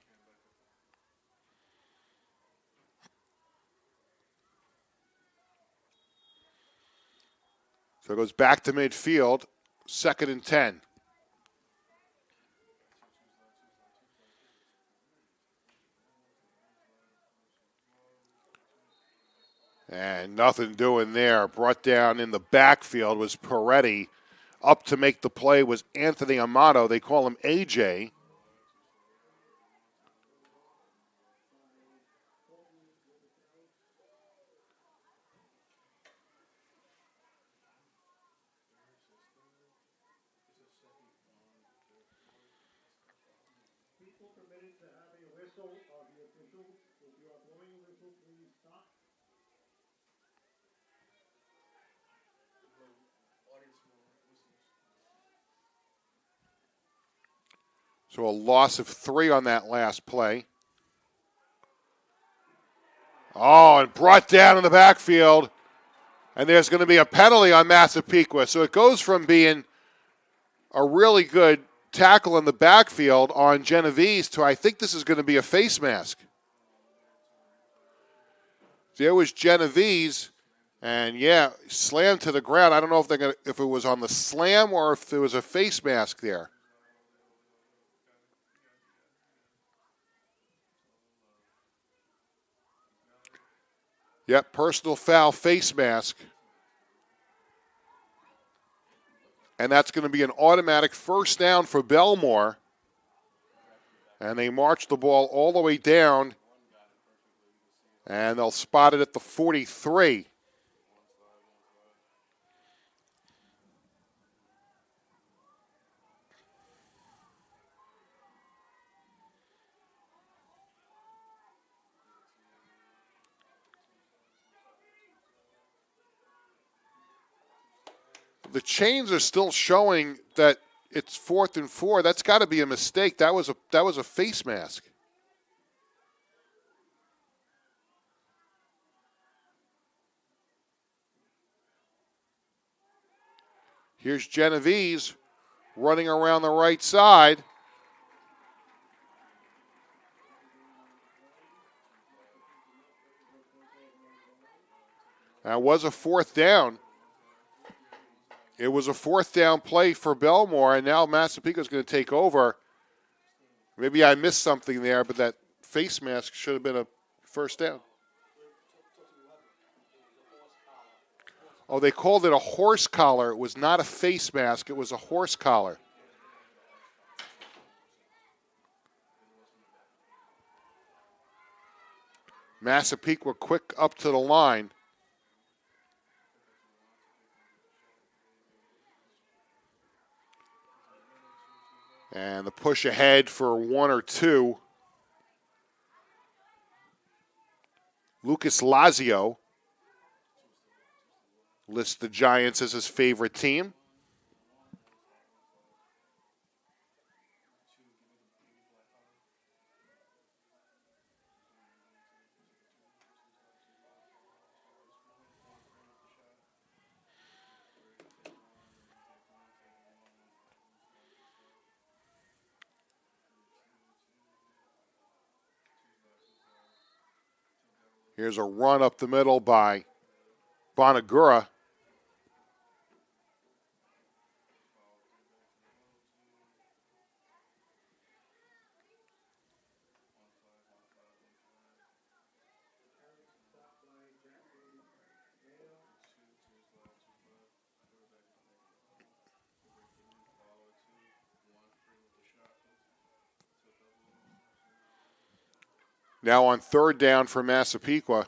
So it goes back to midfield, 2nd and 10. And nothing doing there. Brought down in the backfield was Peretti. Up to make the play was Anthony Amato. They call him AJ. So a loss of 3 on that last play. Oh, and brought down in the backfield. And there's going to be a penalty on Masspaequa. So it goes from being a really good tackle in the backfield on Genovese to I think this is going to be a face mask. There was Genovese, and yeah, slammed to the ground. I don't know if it was on the slam or if there was a face mask there. Yep, personal foul, face mask. And that's going to be an automatic first down for Bellmore. And they march the ball all the way down. And they'll spot it at the 43. The chains are still showing that it's 4th and 4. That's got to be a mistake. That was a face mask. Here's Genovese running around the right side. That was a 4th down. It was a 4th down play for Bellmore, and now Masspaequa is going to take over. Maybe I missed something there, but that face mask should have been a first down. Oh, they called it a horse collar. It was not a face mask. It was a horse collar. Masspaequa quick up to the line. And the push ahead for one or two. Lucas Lazio lists the Giants as his favorite team. Here's a run up the middle by Bonagura. Now on third down for Masspaequa.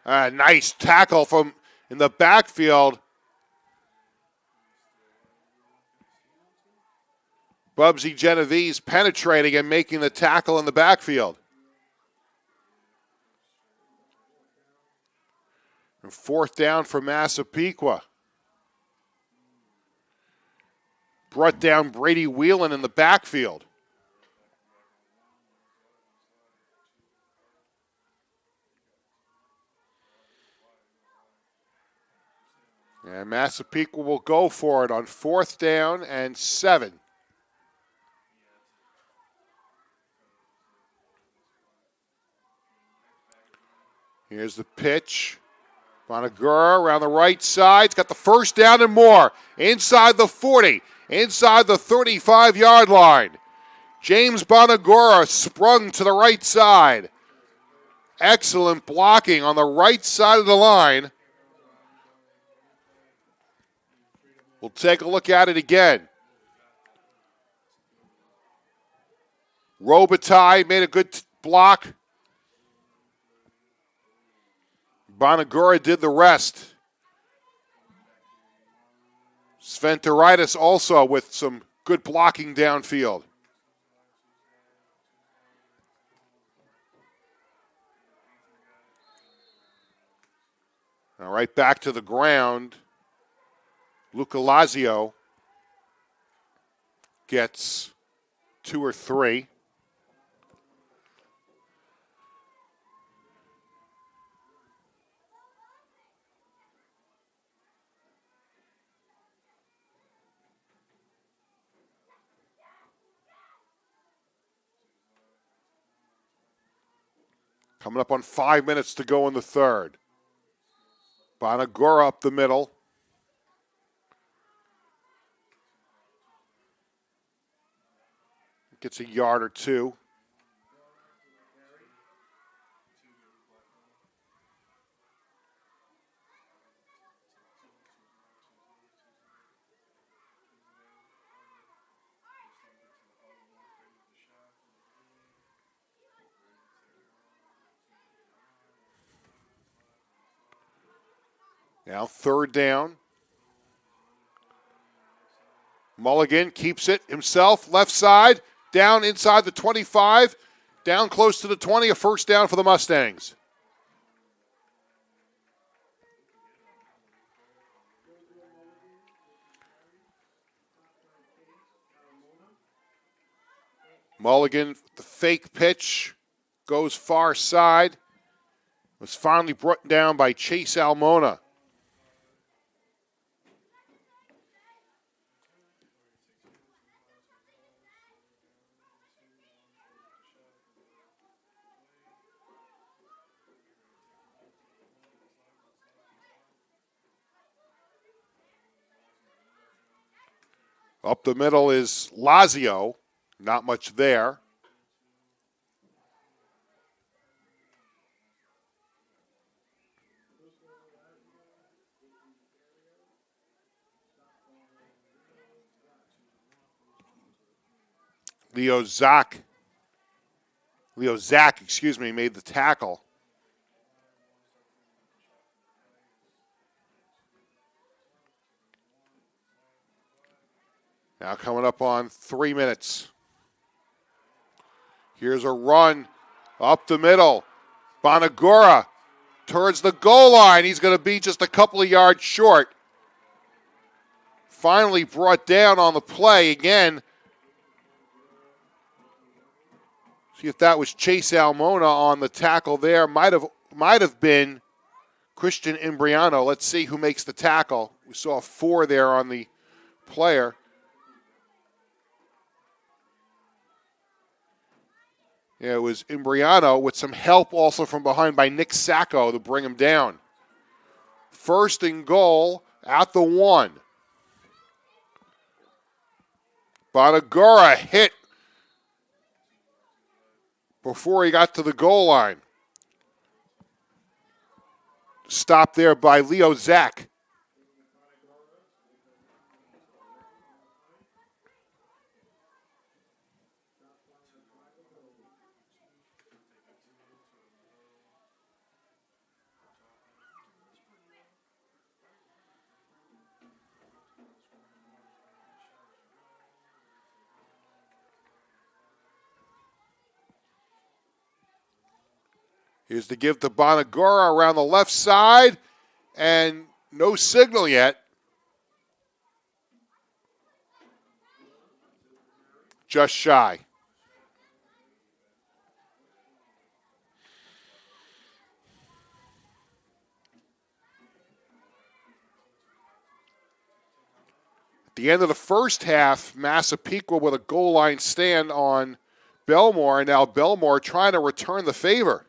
Nice tackle from in the backfield. Bubsy Genovese penetrating and making the tackle in the backfield. And fourth down for Masspaequa. Brought down Brady Whelan in the backfield. And Masspaequa will go for it on fourth down and 7. Here's the pitch. Bonagura around the right side. He's got the first down and more. Inside the 40. Inside the 35-yard line. James Bonagura sprung to the right side. Excellent blocking on the right side of the line. We'll take a look at it again. Robitaille made a good block. Bonagura did the rest. Sventoritis also with some good blocking downfield. All right, back to the ground. Luca Lazio gets 2 or 3. Coming up on 5 minutes to go in the third. Bonagura up the middle. Gets a yard or two. Now third down. Mulligan keeps it himself, left side, down inside the 25, down close to the 20, a first down for the Mustangs. Mulligan, the fake pitch, goes far side, was finally brought down by Chase Almona. Up the middle is Lazio. Not much there. Leo Zach, made the tackle. Now coming up on 3 minutes. Here's a run up the middle. Bonagura towards the goal line. He's going to be just a couple of yards short. Finally brought down on the play again. See if that was Chase Almona on the tackle there. Might have been Christian Imbriano. Let's see who makes the tackle. We saw 4 there on the player. Yeah, it was Imbriano with some help also from behind by Nick Sacco to bring him down. 1st and goal at the 1. Bonagura hit before he got to the goal line. Stopped there by Leo Zach. Here's to give to Bonagura around the left side, and no signal yet. Just shy. At the end of the first half, Masspaequa with a goal line stand on Bellmore, and now Bellmore trying to return the favor.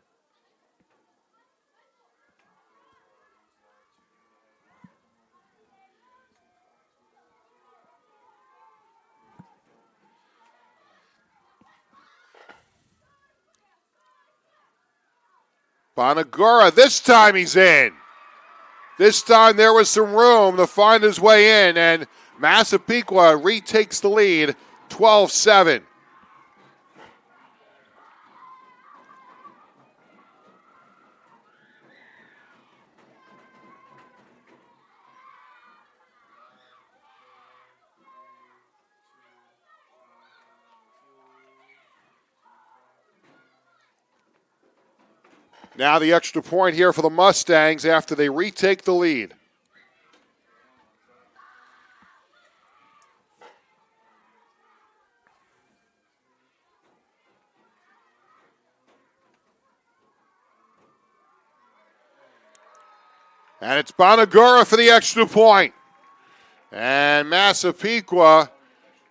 Bonagura, this time he's in. This time there was some room to find his way in, and Masspaequa retakes the lead, 12-7. Now the extra point here for the Mustangs after they retake the lead. And it's Bonagura for the extra point. And Masspaequa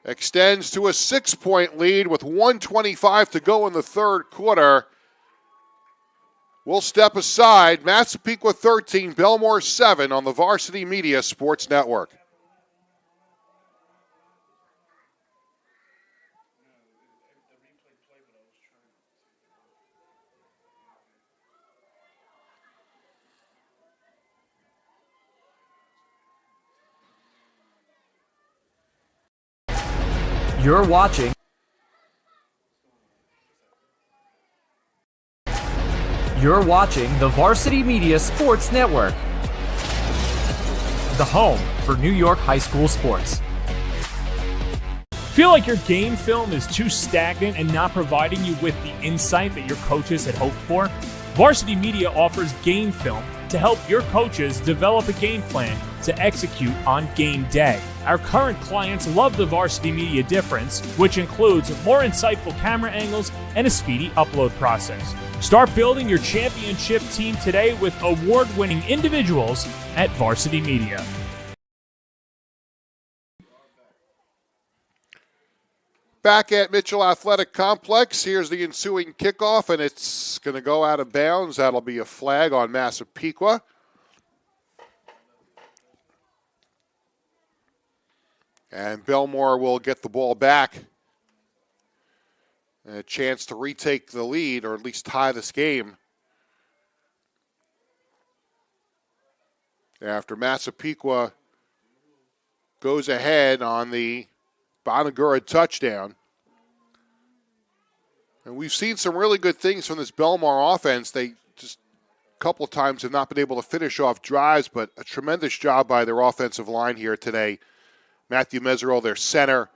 extends to a 6-point lead with 1:25 to go in the third quarter. We'll step aside. Masspaequa 13, Bellmore 7 on the Varsity Media Sports Network. You're watching the Varsity Media Sports Network, the home for New York high school sports. Feel like your game film is too stagnant and not providing you with the insight that your coaches had hoped for? Varsity Media offers game film to help your coaches develop a game plan to execute on game day. Our current clients love the Varsity Media difference, which includes more insightful camera angles and a speedy upload process. Start building your championship team today with award-winning individuals at Varsity Media. Back at Mitchell Athletic Complex, here's the ensuing kickoff, and it's going to go out of bounds. That'll be a flag on Masspaequa. And Bellmore will get the ball back. And a chance to retake the lead, or at least tie this game. After Masspaequa goes ahead on the Bonagura touchdown. And we've seen some really good things from this Bellmore offense. They just a couple of times have not been able to finish off drives, but a tremendous job by their offensive line here today. Matthew Mesereau, their center.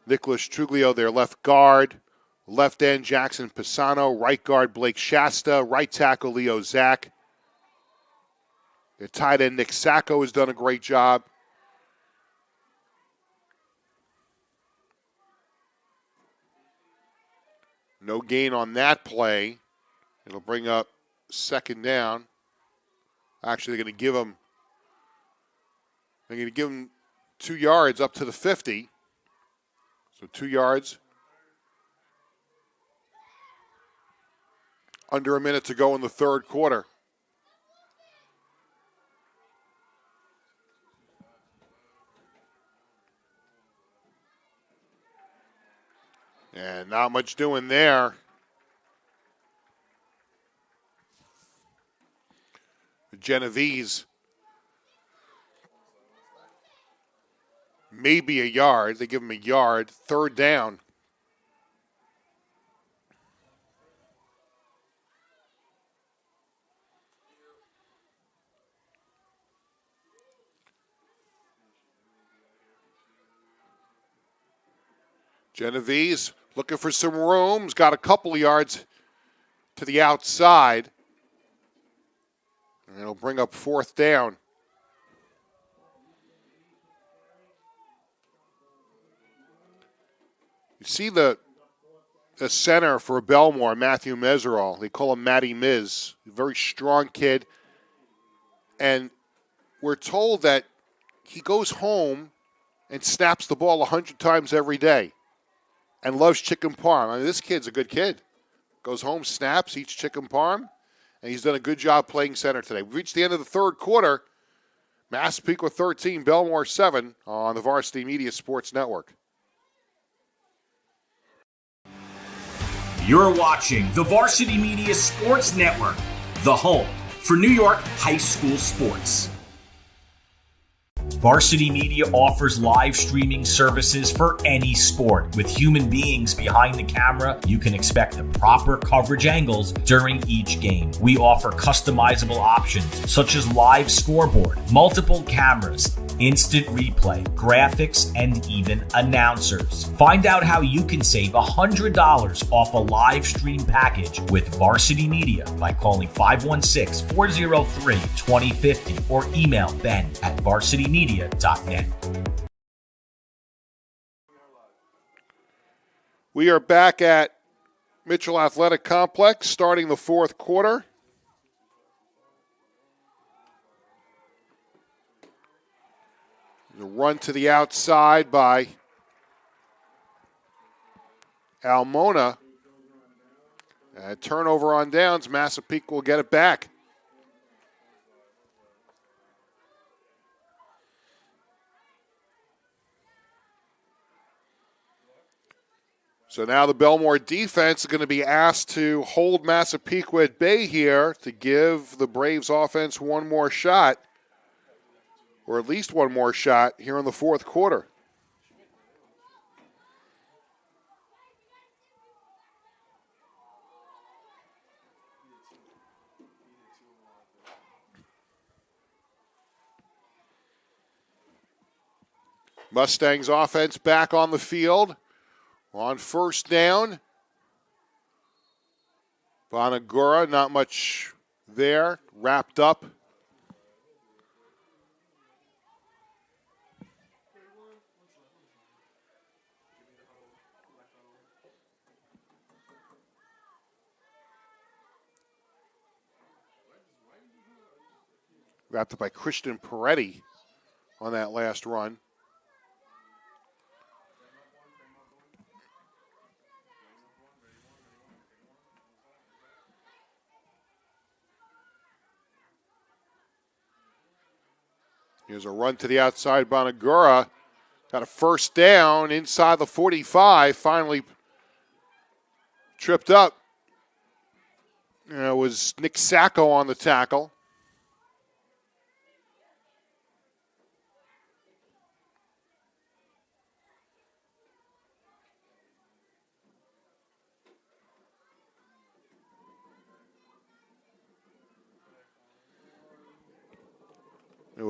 Nicholas Truglio, their left guard. Left end, Jackson Pisano. Right guard, Blake Shasta. Right tackle, Leo Zach. Their tight end, Nick Sacco, has done a great job. No gain on that play. It'll bring up second down. Actually, they're going to give him 2 yards up to the 50. So 2 yards. Under a minute to go in the third quarter. And not much doing there. Genovese, maybe a yard. They give him a yard. Third down. Genovese looking for some room. He's got a couple of yards to the outside. And it'll bring up fourth down. You see the center for Bellmore, Matthew Mesereau. They call him Matty Miz. A very strong kid. And we're told that he goes home and snaps the ball 100 times every day and loves chicken parm. I mean, this kid's a good kid. Goes home, snaps, eats chicken parm, and he's done a good job playing center today. We've reached the end of the third quarter. Masspaequa 13, Bellmore 7 on the Varsity Media Sports Network. You're watching the Varsity Media Sports Network, the home for New York high school sports. Varsity Media offers live streaming services for any sport. With human beings behind the camera, you can expect the proper coverage angles during each game. We offer customizable options such as live scoreboard, multiple cameras, instant replay, graphics, and even announcers. Find out how you can save $100 off a live stream package with Varsity Media by calling 516-403-2050 or email ben@varsitymedia.net. We are back at Mitchell Athletic Complex starting the fourth quarter. The run to the outside by Almona. Turnover on downs. Masspaequa will get it back. So now the Bellmore defense is going to be asked to hold Masspaequa at bay here to give the Braves offense one more shot, or at least one more shot here in the fourth quarter. Mustangs offense back on the field. On first down, Bonagura, not much there, wrapped up. Wrapped up by Christian Peretti on that last run. Here's a run to the outside. Bonagura got a first down inside the 45. Finally tripped up. It was Nick Sacco on the tackle.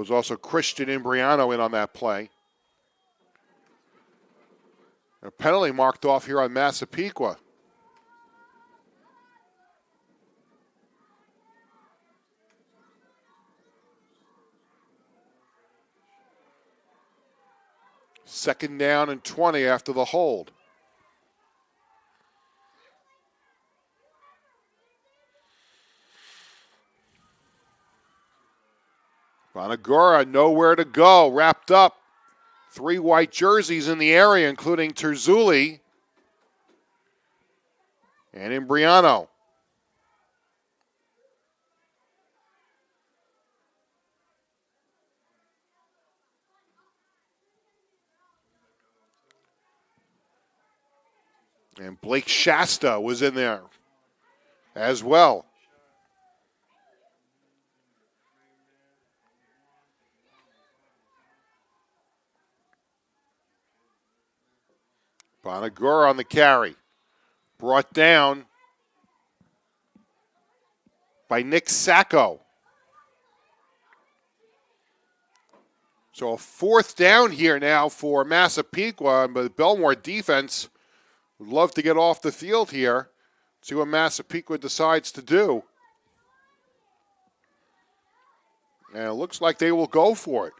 was also Christian Imbriano in on that play. A penalty marked off here on Masspaequa. Second down and 20 after the hold. Bonagura nowhere to go, wrapped up. 3 white jerseys in the area, including Terzulli and Imbriano. And Blake Shasta was in there as well. Bonagura on the carry. Brought down by Nick Sacco. So a 4th down here now for Masspaequa, but the Bellmore defense would love to get off the field here. See what Masspaequa decides to do. And it looks like they will go for it.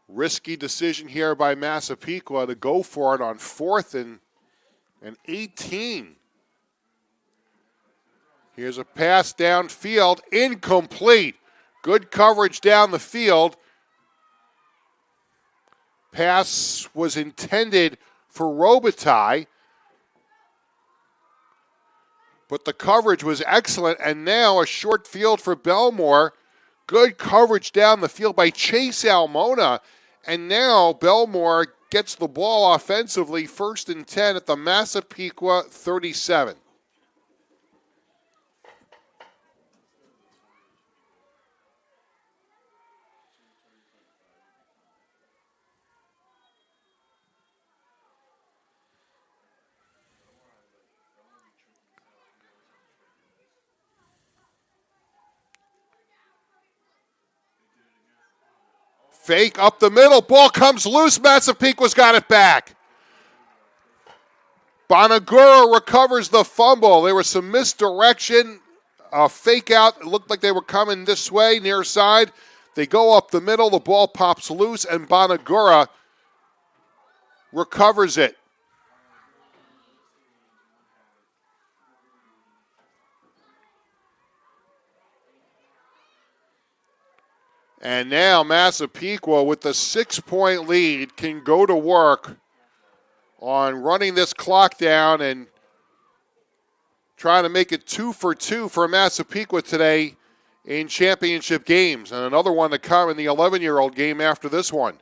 Risky decision here by Masspaequa to go for it on 4th and 18. Here's a pass downfield, incomplete. Good coverage down the field. Pass was intended for Robitaille, but the coverage was excellent, and now a short field for Bellmore. Good coverage down the field by Chase Almona, and now Bellmore gets the ball offensively, 1st and 10 at the Masspaequa 37. Fake up the middle. Ball comes loose. Masspaequa's got it back. Bonagura recovers the fumble. There was some misdirection. A fake out. It looked like they were coming this way, near side. They go up the middle. The ball pops loose, and Bonagura recovers it. And now Masspaequa, with the 6-point lead, can go to work on running this clock down and trying to make it 2 for 2 for Masspaequa today in championship games. And another one to come in the 11-year-old game after this one.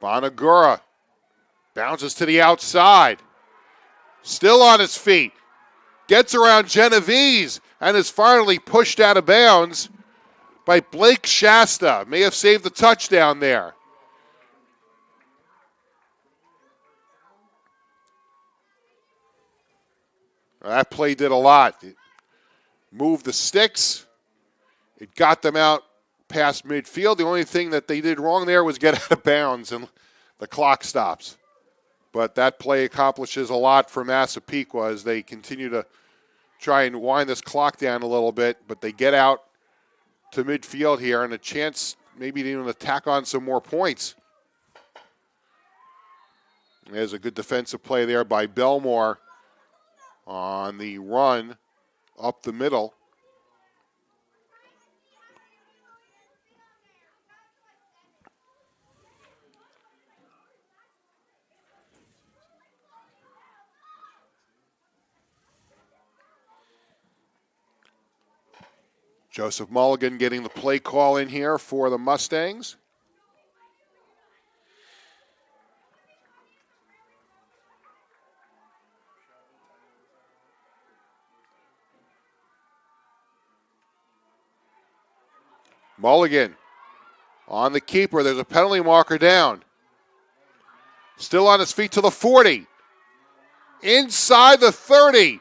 Bonagura bounces to the outside. Still on his feet. Gets around Genovese and is finally pushed out of bounds by Blake Shasta. May have saved the touchdown there. That play did a lot. It moved the sticks. It got them out past midfield. The only thing that they did wrong there was get out of bounds, and the clock stops. But that play accomplishes a lot for Masspaequa as they continue to try and wind this clock down a little bit, but they get out to midfield here and a chance maybe to even tack on some more points. There's a good defensive play there by Bellmore on the run up the middle. Joseph Mulligan getting the play call in here for the Mustangs. Mulligan on the keeper. There's a penalty marker down. Still on his feet to the 40. Inside the 30.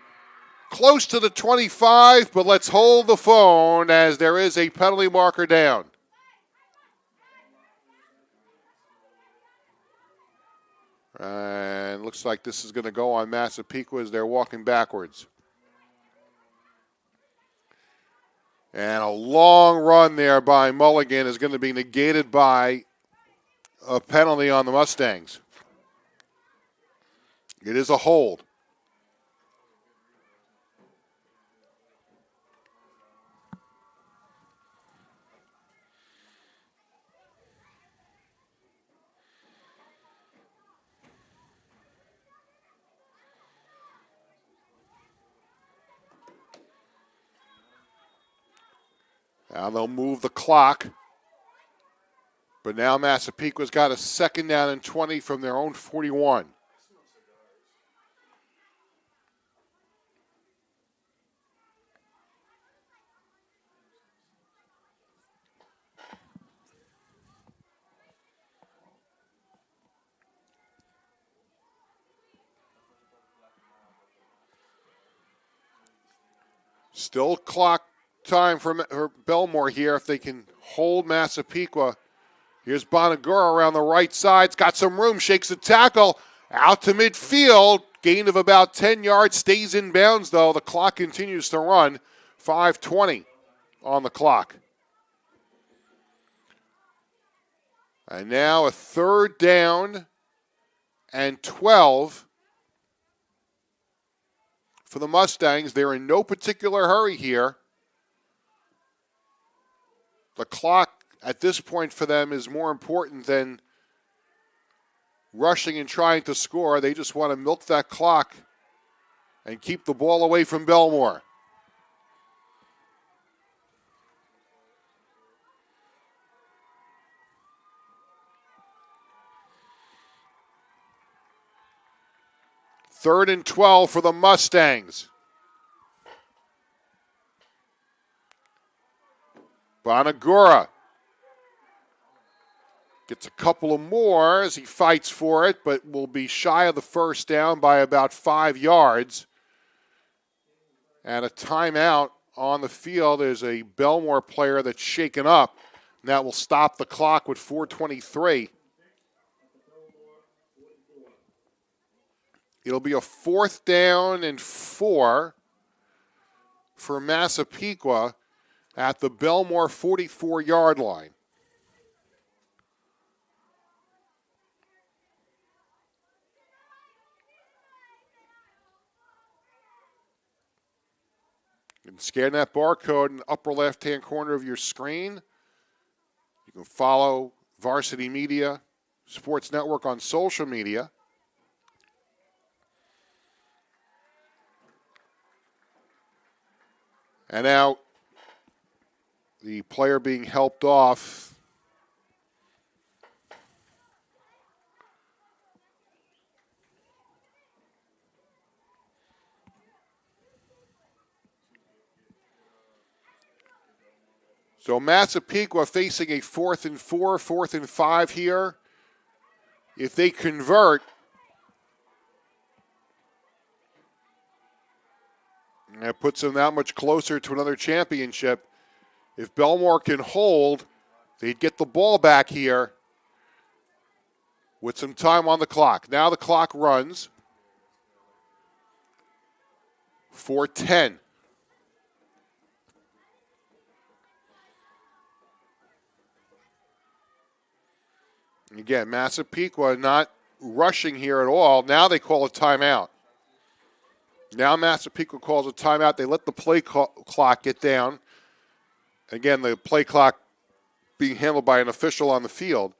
Close to the 25, but let's hold the phone as there is a penalty marker down. And looks like this is going to go on Masspaequa as they're walking backwards. And a long run there by Mulligan is going to be negated by a penalty on the Mustangs. It is a hold. Now they'll move the clock. But now Massapequa's got a 2nd down and 20 from their own 41. Still clock time for Bellmore here if they can hold Massapequa. Here's Bonagura around the right side. It's got some room, shakes the tackle. Out to midfield. Gain of about 10 yards. Stays in bounds, though. The clock continues to run. 5:20 on the clock. And now a 3rd down and 12 for the Mustangs. They're in no particular hurry here. The clock at this point for them is more important than rushing and trying to score. They just want to milk that clock and keep the ball away from Bellmore. Third and 12 for the Mustangs. Bonagura gets a couple of more as he fights for it, but will be shy of the 1st down by about 5 yards. And a timeout on the field. There's a Bellmore player that's shaken up, and that will stop the clock with 4:23. It'll be a 4th down and 4 for Massapequa at the Bellmore 44-yard line. You can scan that barcode in the upper left-hand corner of your screen. You can follow Varsity Media Sports Network on social media. And now the player being helped off. So Massapequa facing a 4th and 4, 4th and 5 here. If they convert, that puts them that much closer to another championship. If Bellmore can hold, they'd get the ball back here with some time on the clock. Now the clock runs. 4:10. Again, Massapequa not rushing here at all. Now they call a timeout. Now Massapequa calls a timeout. They let the play clock get down. Again, the play clock being handled by an official on the field.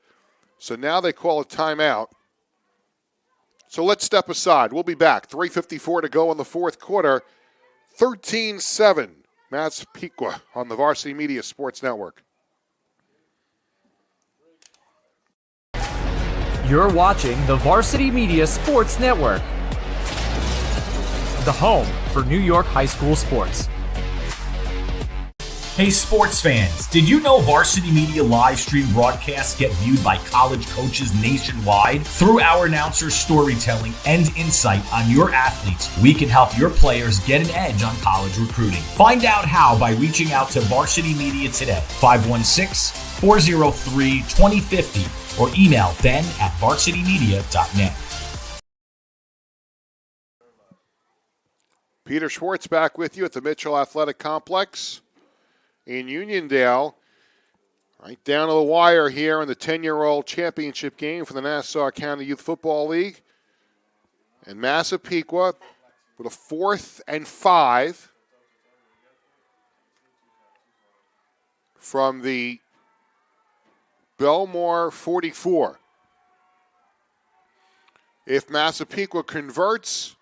So now they call a timeout. So let's step aside. We'll be back. 3:54 to go in the 4th quarter. 13-7, Masspaequa on the Varsity Media Sports Network. You're watching the Varsity Media Sports Network, the home for New York high school sports. Hey sports fans, did you know Varsity Media live stream broadcasts get viewed by college coaches nationwide? Through our announcers' storytelling and insight on your athletes, we can help your players get an edge on college recruiting. Find out how by reaching out to Varsity Media today, 516-403-2050, or email ben@varsitymedia.net. Peter Schwartz back with you at the Mitchell Athletic Complex in Uniondale. Right down to the wire here in the 10-year-old championship game for the Nassau County Youth Football League. And Masspaequa with a 4th and 5 from the Bellmore 44. If Masspaequa converts,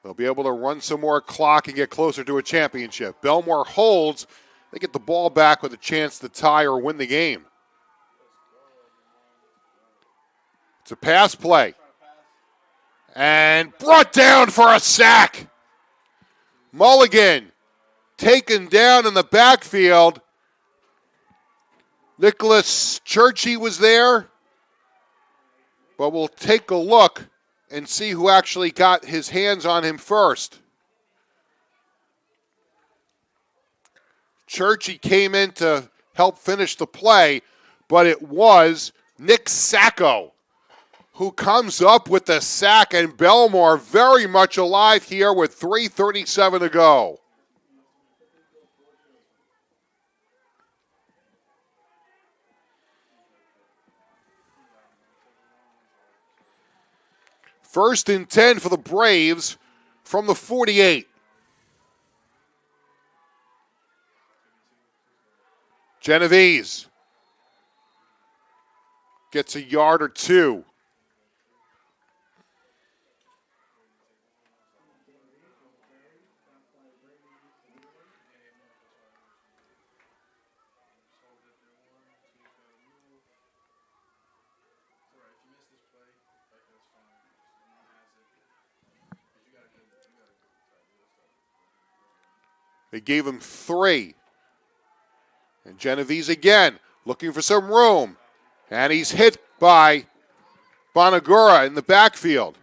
they'll be able to run some more clock and get closer to a championship. Bellmore holds. They get the ball back with a chance to tie or win the game. It's a pass play. And brought down for a sack. Mulligan taken down in the backfield. Nicholas Churchy was there. But we'll take a look and see who actually got his hands on him first. Churchy came in to help finish the play, but it was Nick Sacco who comes up with the sack, and Bellmore very much alive here with 3:37 to go. First and 10 for the Braves from the 48. Genovese gets a yard or two. They gave him 3. And Genovese again, looking for some room. And he's hit by Bonagura in the backfield.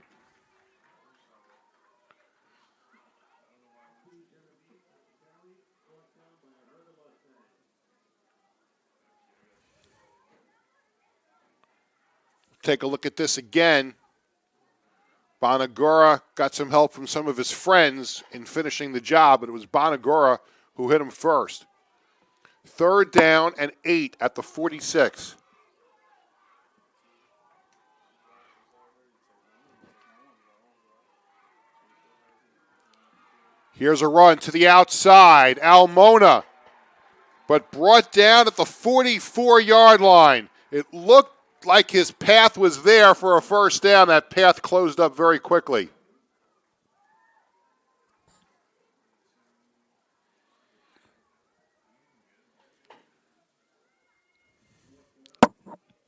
Take a look at this again. Bonagura got some help from some of his friends in finishing the job, but it was Bonagura who hit him first. 3rd down and 8 at the 46. Here's a run to the outside. Almona, but brought down at the 44-yard line. It looked like his path was there for a first down. That path closed up very quickly.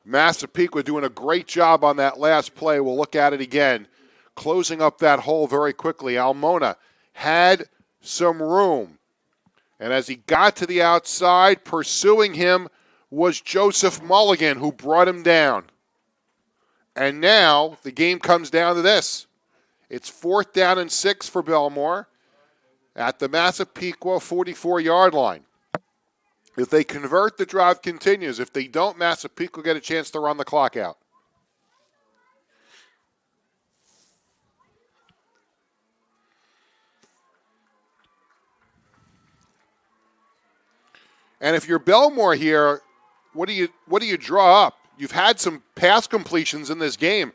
Masspaequa doing a great job on that last play. We'll look at it again. Closing up that hole very quickly. Almona had some room. And as he got to the outside, pursuing him was Joseph Mulligan, who brought him down. And now the game comes down to this. It's 4th down and 6 for Bellmore at the Masspaequa 44-yard line. If they convert, the drive continues. If they don't, Masspaequa get a chance to run the clock out. And if you're Bellmore here, what do you draw up? You've had some pass completions in this game.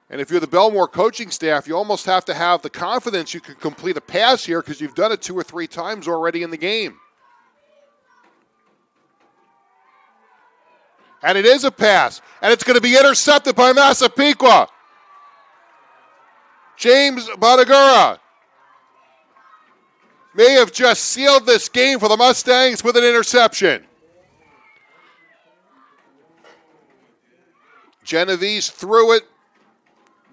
And if you're the Bellmore coaching staff, you almost have to have the confidence you can complete a pass here because you've done it 2 or 3 times already in the game. And it is a pass. And it's going to be intercepted by Masspaequa. James Bonagura may have just sealed this game for the Mustangs with an interception. Genovese threw it.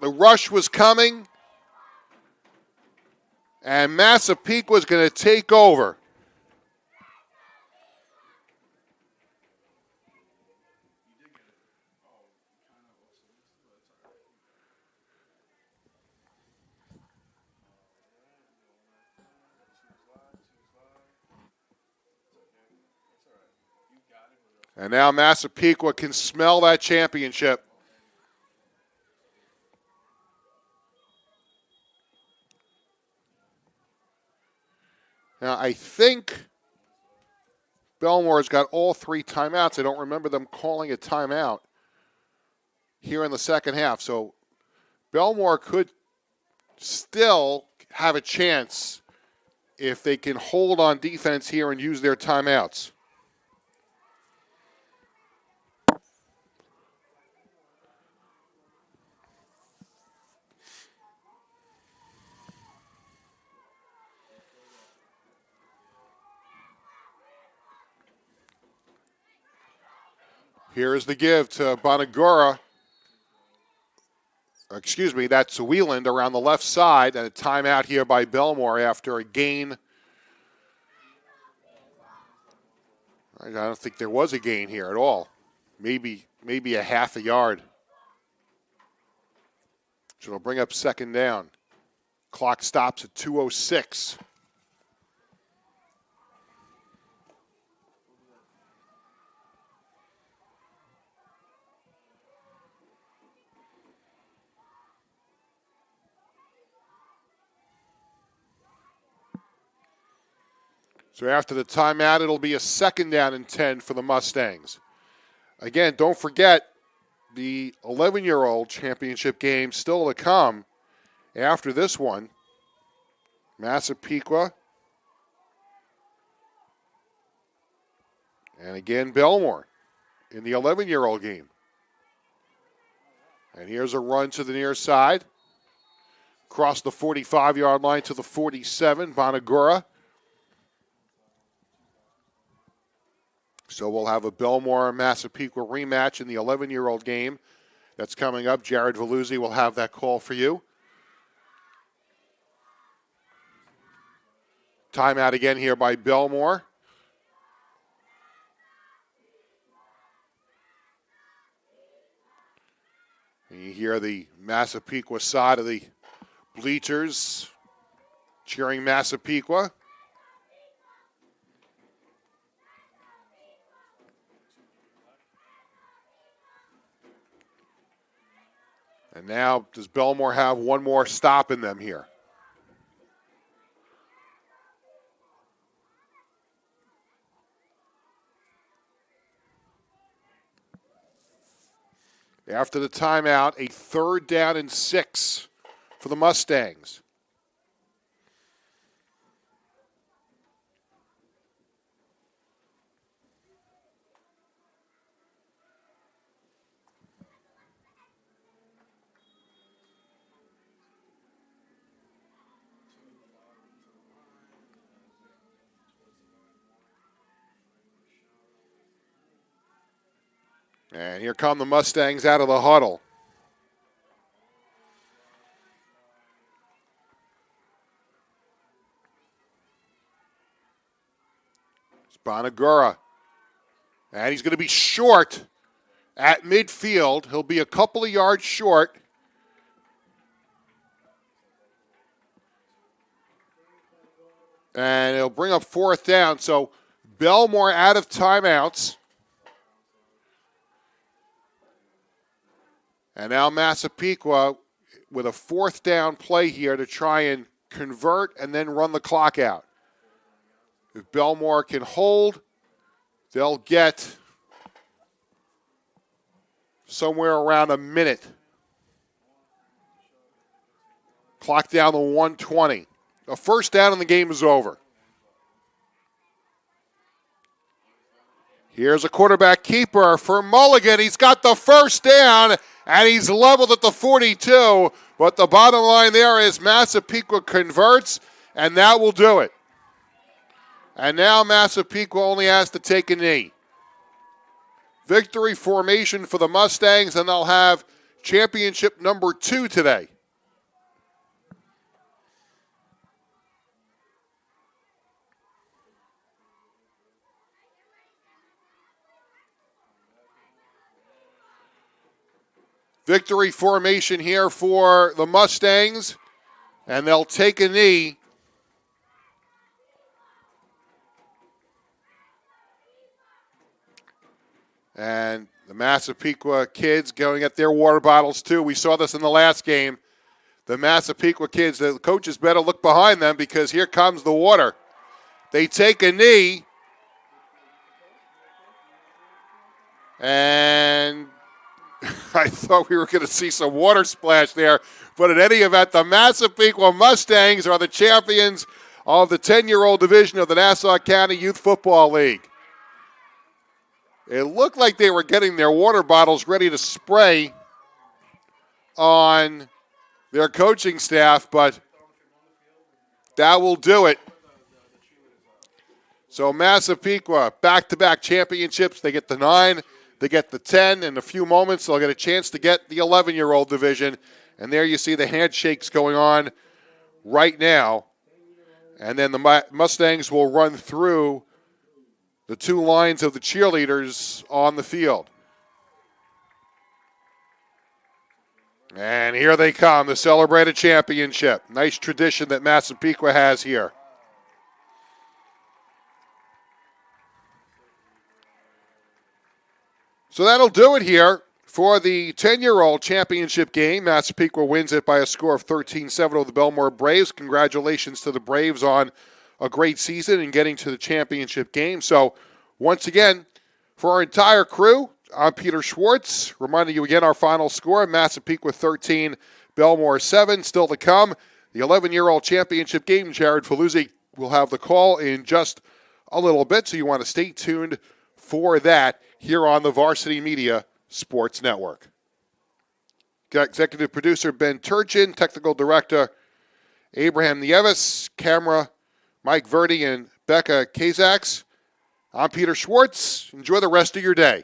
The rush was coming. And Masspaequa is going to take over. And now Masspaequa can smell that championship. Now, I think Bellmore's got all 3 timeouts. I don't remember them calling a timeout here in the second half. So Bellmore could still have a chance if they can hold on defense here and use their timeouts. Here's the give to Bonagura. Excuse me, that's Wheeland around the left side, and a timeout here by Bellmore after a gain. I don't think there was a gain here at all. Maybe a half a yard. So it'll bring up second down. Clock stops at 2:06. So after the timeout, it'll be a second down and 10 for the Mustangs. Again, don't forget the 11-year-old championship game still to come after this one. Masspaequa. And again, Bellmore in the 11-year-old game. And here's a run to the near side. Across the 45-yard line to the 47, Bonagura. So we'll have a Bellmore-Masspaequa rematch in the 11-year-old game. That's coming up. Jared Veluzzi will have that call for you. Timeout again here by Bellmore. And you hear the Masspaequa side of the bleachers cheering Masspaequa. And now, does Bellmore have one more stop in them here? After the timeout, a third down and 6 for the Mustangs. And here come the Mustangs out of the huddle. It's Bonagura. And he's going to be short at midfield. He'll be a couple of yards short. And it'll bring up fourth down. So Bellmore out of timeouts. And now Masspaequa with a fourth down play here to try and convert and then run the clock out. If Bellmore can hold, they'll get somewhere around a minute. Clock down to 1:20. A first down and the game is over. Here's a quarterback keeper for Mulligan. He's got the first down, and he's leveled at the 42. But the bottom line there is Masspaequa converts, and that will do it. And now Masspaequa only has to take a knee. Victory formation for the Mustangs, and they'll have championship number 2 today. Victory formation here for the Mustangs, and they'll take a knee. And the Masspaequa kids going at their water bottles too. We saw this in the last game. The Masspaequa kids, the coaches better look behind them because here comes the water. They take a knee. And I thought we were going to see some water splash there. But in any event, the Masspaequa Mustangs are the champions of the 10-year-old division of the Nassau County Youth Football League. It looked like they were getting their water bottles ready to spray on their coaching staff, but that will do it. So Masspaequa, back-to-back championships. They get the 9, they get the 10. In a few moments, they'll get a chance to get the 11-year-old division. And there you see the handshakes going on right now. And then the Mustangs will run through the 2 lines of the cheerleaders on the field. And here they come, the celebrated championship. Nice tradition that Masspaequa has here. So that'll do it here for the 10-year-old championship game. Masspaequa wins it by a score of 13-7 over the Bellmore Braves. Congratulations to the Braves on a great season and getting to the championship game. So once again, for our entire crew, I'm Peter Schwartz, reminding you again our final score, Masspaequa 13, Bellmore 7. Still to come, the 11-year-old championship game. Jared Faluzzi will have the call in just a little bit, so you want to stay tuned for that here on the Varsity Media Sports Network. Executive producer Ben Turchin, technical director Abraham Nieves, camera Mike Verdi and Becca Kazaks. I'm Peter Schwartz. Enjoy the rest of your day.